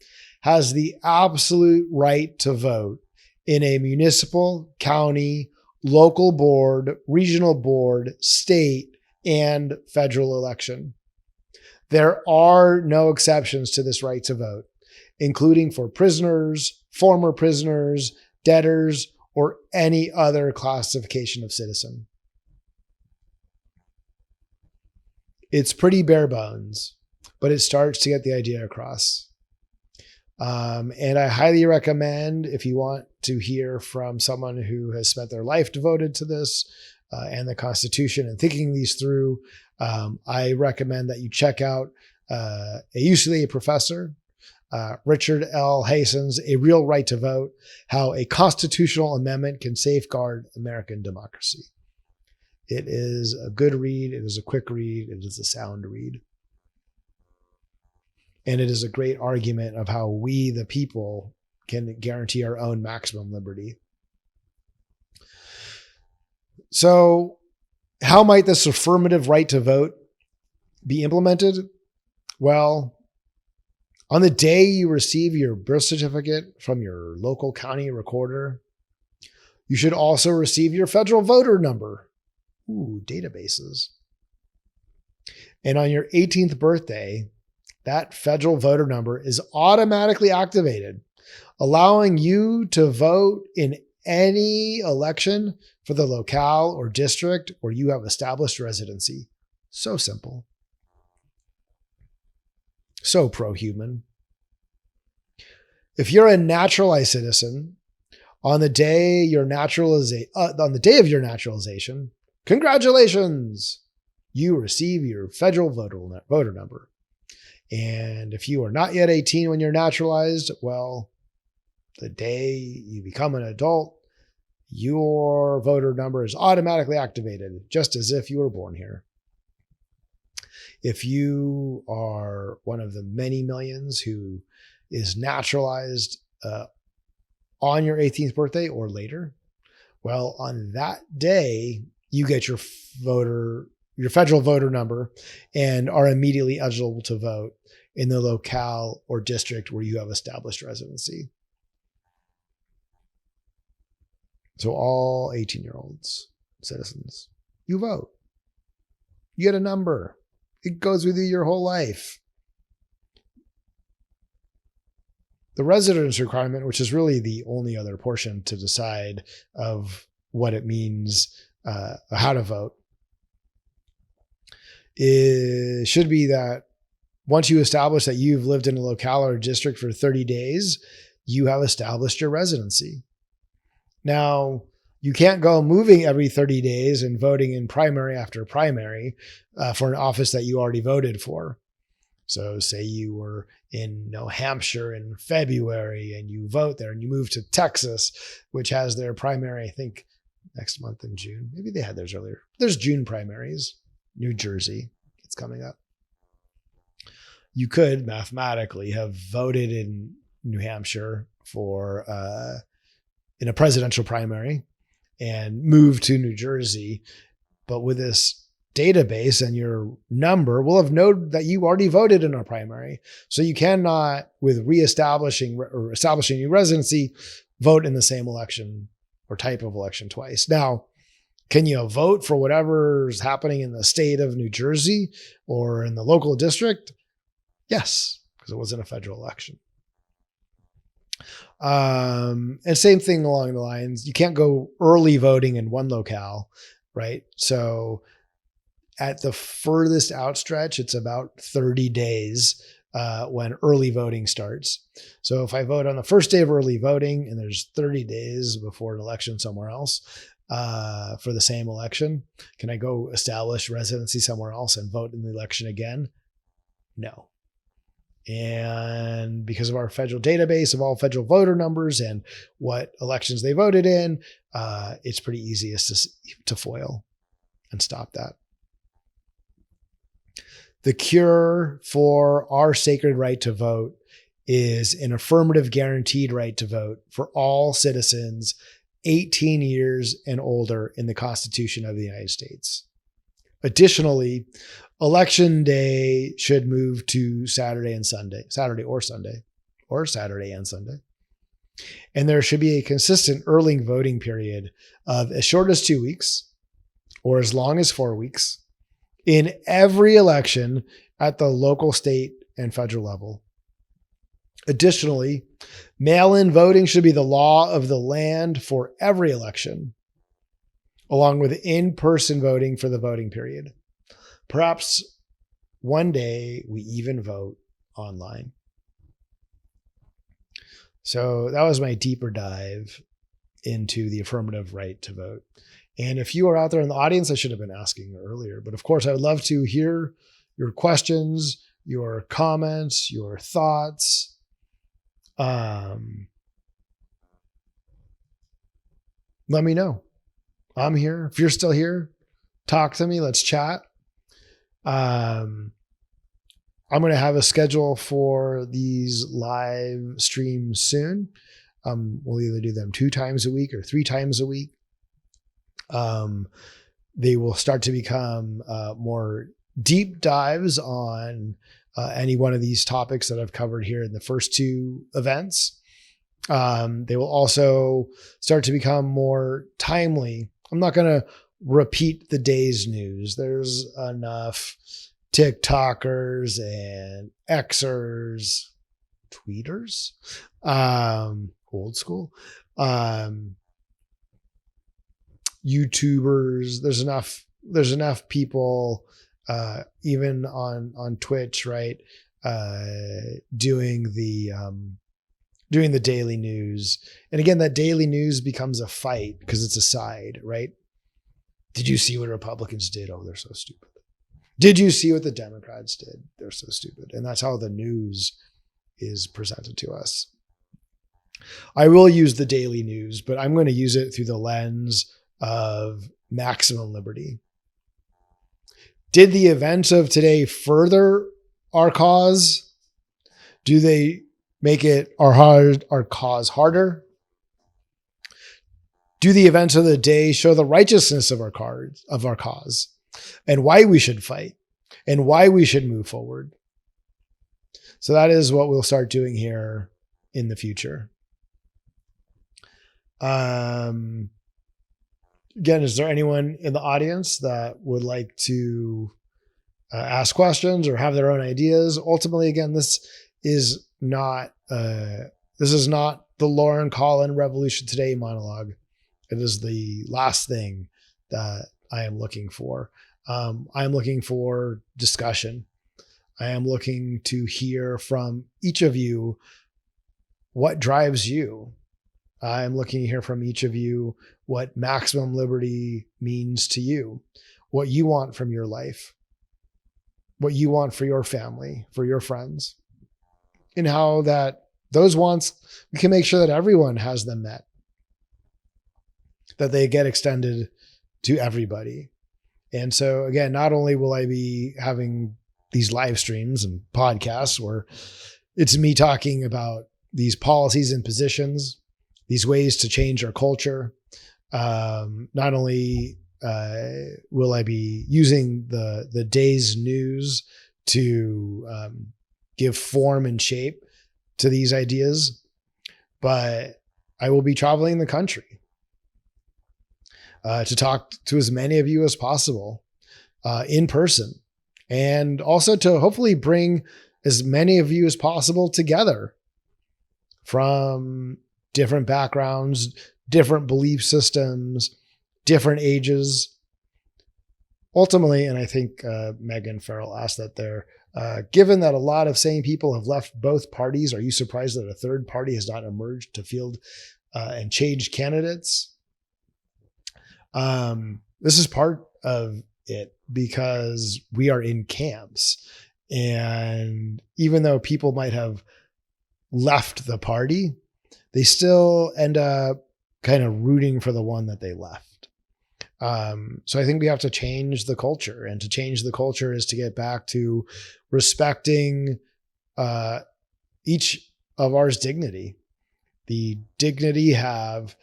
has the absolute right to vote in a municipal, county, local board, regional board, state, and federal election. There are no exceptions to this right to vote, including for prisoners, former prisoners, debtors, or any other classification of citizen. It's pretty bare bones, but it starts to get the idea across. And I highly recommend, if you want to hear from someone who has spent their life devoted to this and the Constitution and thinking these through, I recommend that you check out a UCLA professor, Richard L. Hasen's A Real Right to Vote, How a Constitutional Amendment Can Safeguard American Democracy. It is a good read. It is a quick read. It is a sound read. And it is a great argument of how we, the people, can guarantee our own maximum liberty. So how might this affirmative right to vote be implemented? Well, on the day you receive your birth certificate from your local county recorder, you should also receive your federal voter number. Ooh, databases. And on your 18th birthday, that federal voter number is automatically activated, allowing you to vote in any election for the locale or district where you have established residency. So simple. So pro-human. If you're a naturalized citizen, on the day of your naturalization, congratulations, you receive your federal voter number. And if you are not yet 18 when you're naturalized, well, the day you become an adult, your voter number is automatically activated, just as if you were born here. If you are one of the many millions who is naturalized on your 18th birthday or later, well, on that day, you get your federal voter number and are immediately eligible to vote in the locale or district where you have established residency. So all 18-year-olds, citizens, you vote. You get a number. It goes with you your whole life. The residence requirement, which is really the only other portion to decide of what it means, how to vote, should be that once you establish that you've lived in a locale or district for 30 days, you have established your residency. Now, you can't go moving every 30 days and voting in primary after primary for an office that you already voted for. So say you were in New Hampshire in February and you vote there and you move to Texas, which has their primary, I think, next month in June. Maybe they had theirs earlier. There's June primaries. New Jersey, it's coming up. You could mathematically have voted in New Hampshire for in a presidential primary and moved to New Jersey. But with this database and your number, we'll have known that you already voted in a primary. So you cannot, with reestablishing or establishing your residency, vote in the same election or type of election twice. Now, can you vote for whatever's happening in the state of New Jersey or in the local district? Yes, because it wasn't a federal election. And same thing along the lines, you can't go early voting in one locale, right? So at the furthest outstretch, it's about 30 days when early voting starts. So if I vote on the first day of early voting and there's 30 days before an election somewhere else for the same election, can I go establish residency somewhere else and vote in the election again? No. And because of our federal database of all federal voter numbers and what elections they voted in, it's pretty easy to foil and stop that. The cure for our sacred right to vote is an affirmative guaranteed right to vote for all citizens 18 years and older in the Constitution of the United States. Additionally, election day should move to Saturday and Sunday. And there should be a consistent early voting period of as short as 2 weeks or as long as 4 weeks in every election at the local, state, and federal level. Additionally, mail-in voting should be the law of the land for every election, along with in-person voting for the voting period. Perhaps one day we even vote online. So that was my deeper dive into the affirmative right to vote. And if you are out there in the audience, I should have been asking earlier, but of course I would love to hear your questions, your comments, your thoughts. Let me know. I'm here. If you're still here, talk to me. Let's chat. I'm going to have a schedule for these live streams soon. We'll either do them 2 times a week or 3 times a week. They will start to become more deep dives on any one of these topics that I've covered here in the first 2 events. They will also start to become more timely. I'm not going to repeat the day's news. There's enough TikTokers and Xers, tweeters, old school, YouTubers. There's enough people, even on Twitch, right? Doing the daily news. And again, that daily news becomes a fight because it's a side, right? Did you see what Republicans did? Oh, they're so stupid. Did you see what the Democrats did? They're so stupid. And that's how the news is presented to us. I will use the daily news, but I'm going to use it through the lens of maximum liberty. Did the events of today further our cause? Do they make it our cause harder? Do the events of the day show the righteousness of our cause and why we should fight and why we should move forward? So that is what we'll start doing here in the future. Again, is there anyone in the audience that would like to ask questions or have their own ideas? Ultimately, again, this is not the Lauren Collin Revolution Today monologue. It is the last thing that I am looking for. I am looking for discussion. I am looking to hear from each of you what drives you. I'm looking to hear from each of you what maximum liberty means to you, what you want from your life, what you want for your family, for your friends, and how that those wants, we can make sure that everyone has them met, that they get extended to everybody. And so again, not only will I be having these live streams and podcasts where it's me talking about these policies and positions, these ways to change our culture. Not only will I be using the day's news to give form and shape to these ideas, but I will be traveling the country to talk to as many of you as possible in person, and also to hopefully bring as many of you as possible together from different backgrounds, different belief systems, different ages. Ultimately, and I think Megan Farrell asked that there, given that a lot of sane people have left both parties, are you surprised that a third party has not emerged to field and change candidates? This is part of it because we are in camps. And even though people might have left the party, they still end up kind of rooting for the one that they left. So I think we have to change the culture, and to change the culture is to get back to respecting each of ours dignity, the dignity you have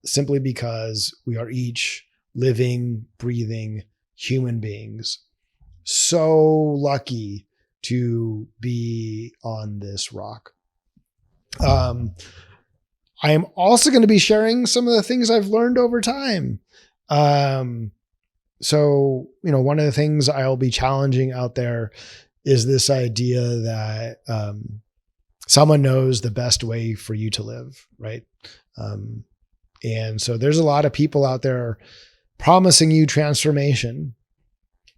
simply because we are each living, breathing human beings. So lucky to be on this rock. I am also going to be sharing some of the things I've learned over time. So, one of the things I'll be challenging out there is this idea that someone knows the best way for you to live, right? And so there's a lot of people out there promising you transformation.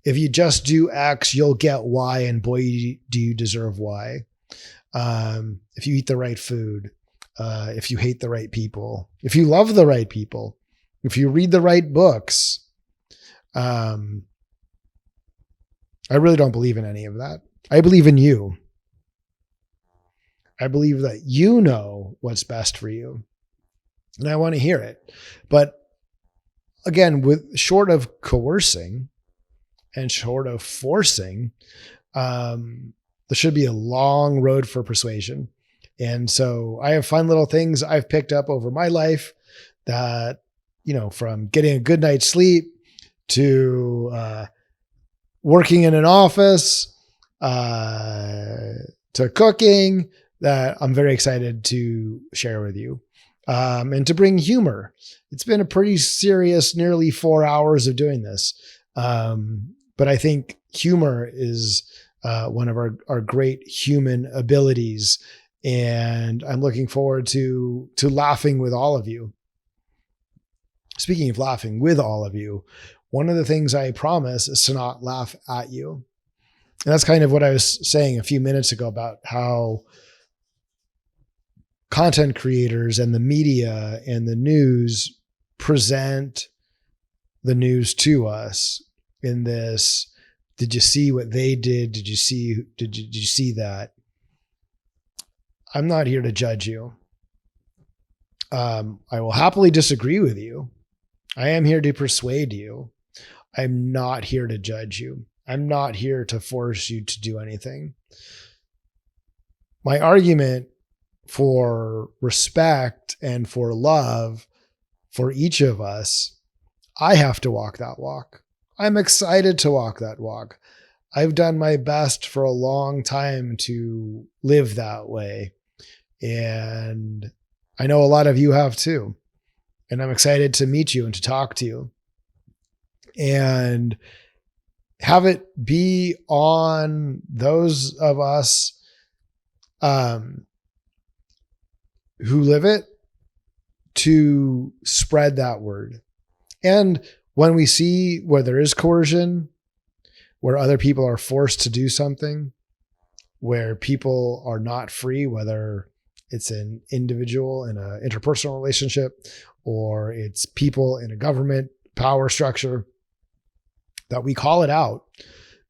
If you just do X, you'll get Y, and boy, do you deserve Y. If you eat the right food, if you hate the right people, if you love the right people, if you read the right books. I really don't believe in any of that. I believe in you. I believe that you know what's best for you, and I want to hear it. But again, short of coercing and short of forcing, there should be a long road for persuasion. And so I have fun little things I've picked up over my life that, from getting a good night's sleep to working in an office, to cooking, that I'm very excited to share with you. And to bring humor. It's been a pretty serious, nearly 4 hours of doing this. But I think humor is one of our great human abilities. And I'm looking forward to laughing with all of you. Speaking of laughing with all of you, one of the things I promise is to not laugh at you. And that's kind of what I was saying a few minutes ago about how content creators and the media and the news present the news to us in this, did you see what they did? Did you see that? I'm not here to judge you. I will happily disagree with you. I am here to persuade you. I'm not here to judge you. I'm not here to force you to do anything. My argument for respect and for love for each of us, I have to walk that walk. I'm excited to walk that walk. I've done my best for a long time to live that way. And I know a lot of you have too. And I'm excited to meet you and to talk to you. And have it be on those of us who live it to spread that word. And when we see where there is coercion, where other people are forced to do something, where people are not free, whether it's an individual in an interpersonal relationship or it's people in a government power structure, that we call it out.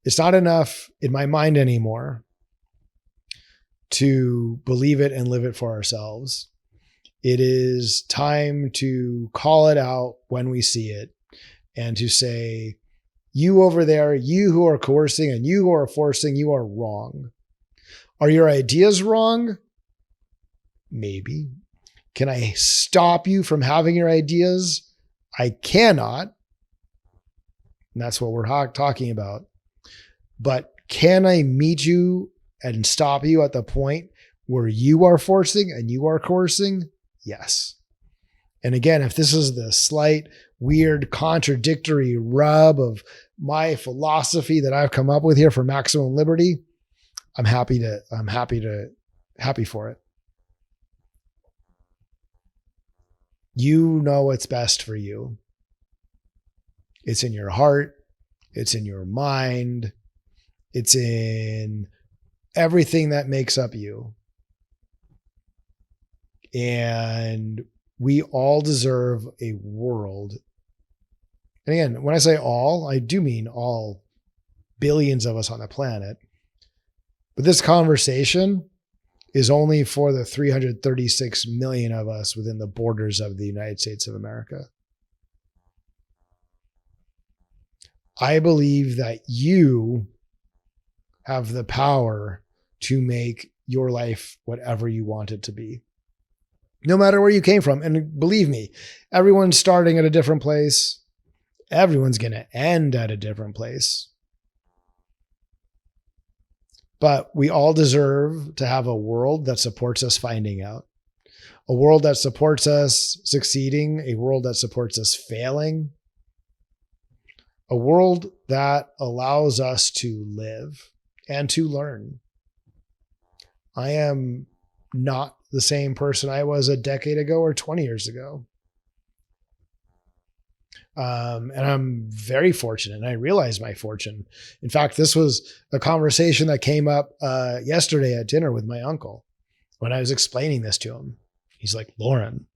It's not enough in my mind anymore to believe it and live it for ourselves. It is time to call it out when we see it and to say, you over there, you who are coercing and you who are forcing, you are wrong. Are your ideas wrong? Maybe. Can I stop you from having your ideas? I cannot. And that's what we're talking about. But can I meet you and stop you at the point where you are forcing and you are coercing? Yes. And again, if this is the slight, weird, contradictory rub of my philosophy that I've come up with here for maximum liberty, I'm happy for it. You know what's best for you. It's in your heart. It's in your mind. It's in everything that makes up you. And we all deserve a world. And again, when I say all, I do mean all billions of us on the planet. But this conversation is only for the 336 million of us within the borders of the United States of America. I believe that you have the power to make your life whatever you want it to be, no matter where you came from. And believe me, everyone's starting at a different place. Everyone's going to end at a different place. But we all deserve to have a world that supports us finding out, a world that supports us succeeding, a world that supports us failing, a world that allows us to live and to learn. I am not the same person I was a decade ago or 20 years ago. And I'm very fortunate, and I realize my fortune. In fact, this was a conversation that came up yesterday at dinner with my uncle when I was explaining this to him. He's like, Lauren,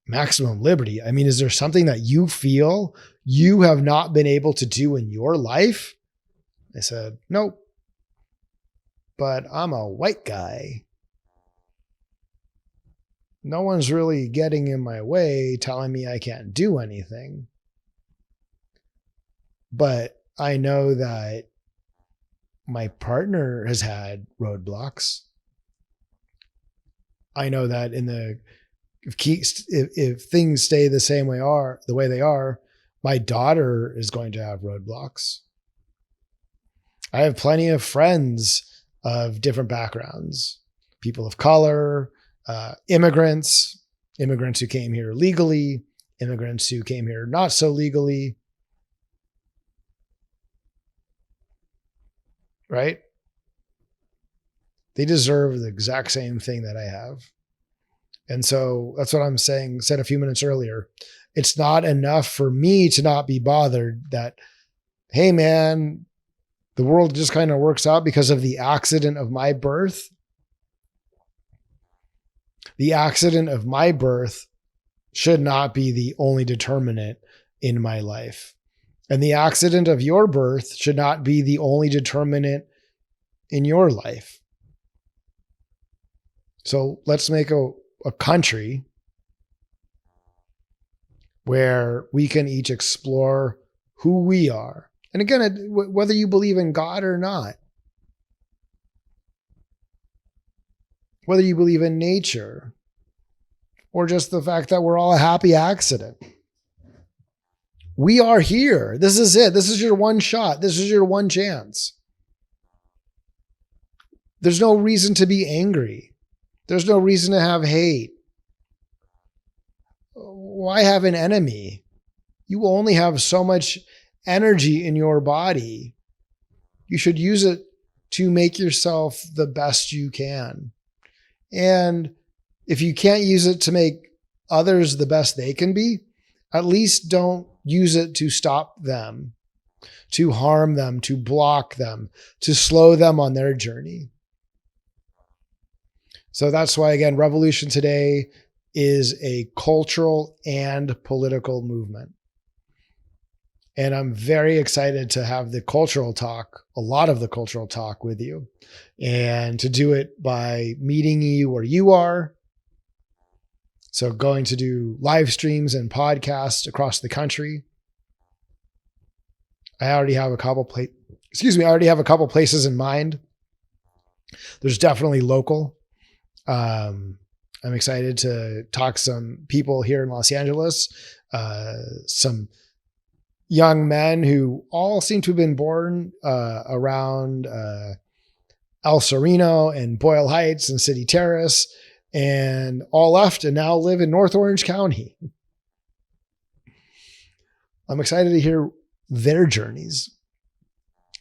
maximum liberty. I mean, is there something that you feel you have not been able to do in your life? I said, nope, but I'm a white guy. No one's really getting in my way, telling me I can't do anything. But I know that my partner has had roadblocks. I know that if things stay the way they are, my daughter is going to have roadblocks. I have plenty of friends of different backgrounds, people of color, immigrants who came here legally, immigrants who came here not so legally. Right? They deserve the exact same thing that I have. And so that's what I'm saying, said a few minutes earlier. It's not enough for me to not be bothered that, hey man, the world just kind of works out because of the accident of my birth. The accident of my birth should not be the only determinant in my life. And the accident of your birth should not be the only determinant in your life. So let's make a country where we can each explore who we are. And again, whether you believe in God or not, whether you believe in nature, or just the fact that we're all a happy accident. We are here. This is it. This is your one shot. This is your one chance. There's no reason to be angry. There's no reason to have hate. Why have an enemy? You only have so much energy in your body. You should use it to make yourself the best you can. And if you can't use it to make others the best they can be, at least don't use it to stop them, to harm them, to block them, to slow them on their journey. So that's why, again, Revolution Today is a cultural and political movement. And I'm very excited to have the cultural talk, a lot of the cultural talk with you, and to do it by meeting you where you are. So going to do live streams and podcasts across the country. I already have a couple places in mind. There's definitely local. I'm excited to talk to some people here in Los Angeles, some young men who all seem to have been born around El Sereno and Boyle Heights and City Terrace, and all left and now live in North Orange County. I'm excited to hear their journeys.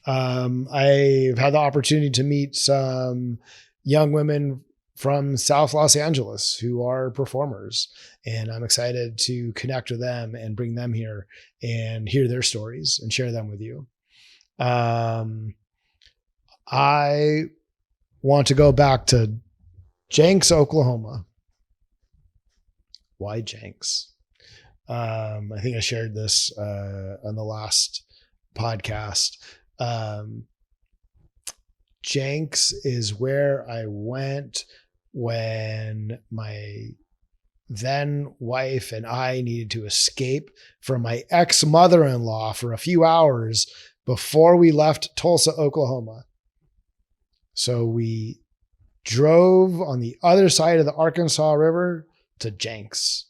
I've had the opportunity to meet some young women from South Los Angeles who are performers, and I'm excited to connect with them and bring them here and hear their stories and share them with you. I want to go back to Jenks, Oklahoma. Why Jenks? I think I shared this on the last podcast. Jenks is where I went when my then wife and I needed to escape from my ex-mother-in-law for a few hours before we left Tulsa, Oklahoma. So we drove on the other side of the Arkansas River to Jenks.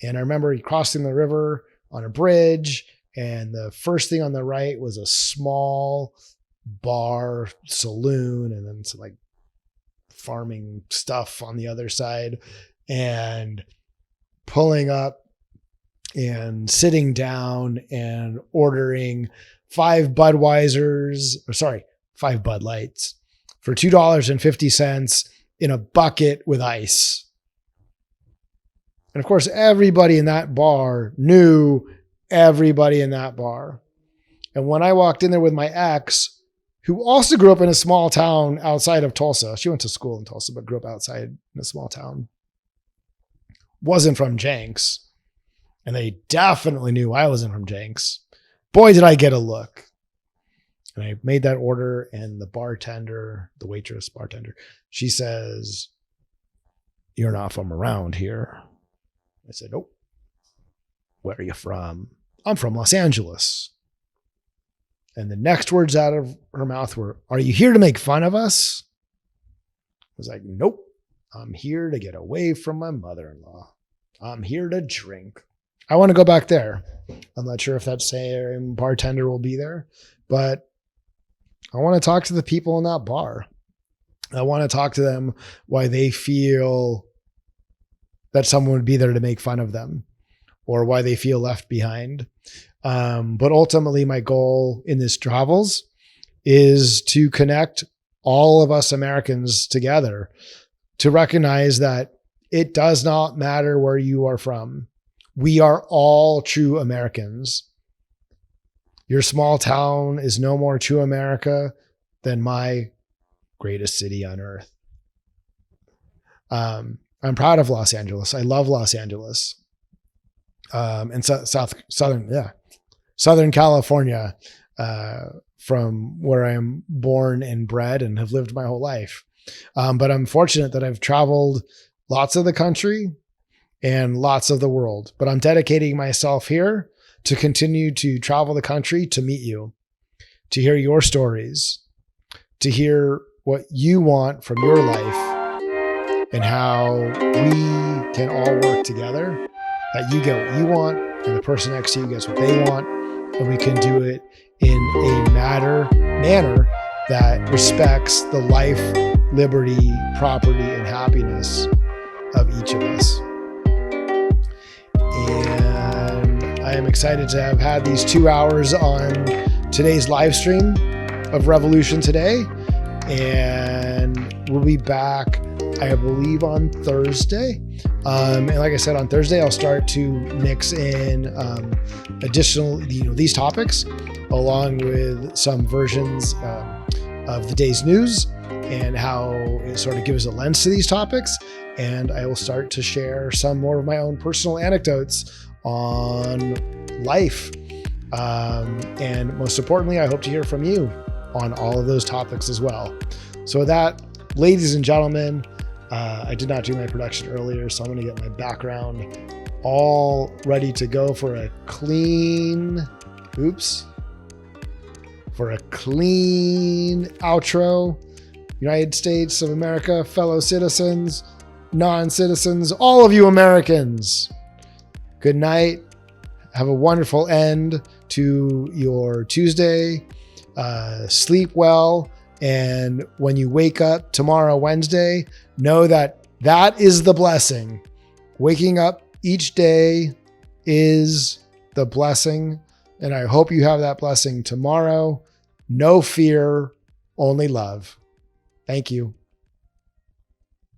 And I remember crossing the river on a bridge, and the first thing on the right was a small bar, saloon, and then some like farming stuff on the other side, and pulling up and sitting down and ordering 5 Bud Lights for $2.50 in a bucket with ice. And of course, everybody in that bar knew everybody in that bar. And when I walked in there with my ex, who also grew up in a small town outside of Tulsa, she went to school in Tulsa, but grew up outside in a small town, wasn't from Jenks. And they definitely knew I wasn't from Jenks. Boy, did I get a look. And I made that order, and the bartender, she says, "You're not from around here." I said, "Nope." "Where are you from?" "I'm from Los Angeles." And the next words out of her mouth were, "Are you here to make fun of us?" I was like, "Nope. I'm here to get away from my mother-in-law. I'm here to drink." I want to go back there. I'm not sure if that same bartender will be there, but I want to talk to the people in that bar. I want to talk to them why they feel that someone would be there to make fun of them, or why they feel left behind. But ultimately, my goal in this travels is to connect all of us Americans together, to recognize that it does not matter where you are from. We are all true Americans. Your small town is no more true America than my greatest city on earth. I'm proud of Los Angeles. I love Los Angeles. in Southern California, from where I am born and bred and have lived my whole life. But I'm fortunate that I've traveled lots of the country and lots of the world, but I'm dedicating myself here to continue to travel the country, to meet you, to hear your stories, to hear what you want from your life and how we can all work together, that you get what you want and the person next to you gets what they want. And we can do it in a manner that respects the life, liberty, property, and happiness of each of us. And I am excited to have had these 2 hours on today's live stream of Revolution Today. And we'll be back, I believe, on Thursday. And like I said, on Thursday, I'll start to mix in additional, these topics along with some versions of the day's news and how it sort of gives a lens to these topics. And I will start to share some more of my own personal anecdotes on life. And most importantly, I hope to hear from you on all of those topics as well. So with that, ladies and gentlemen, I did not do my production earlier, so I'm going to get my background all ready to go for a clean outro. United States of America, fellow citizens, non-citizens, all of you Americans, good night. Have a wonderful end to your Tuesday. Sleep well. And when you wake up tomorrow, Wednesday, know that that is the blessing. Waking up each day is the blessing. And I hope you have that blessing tomorrow. No fear, only love. Thank you.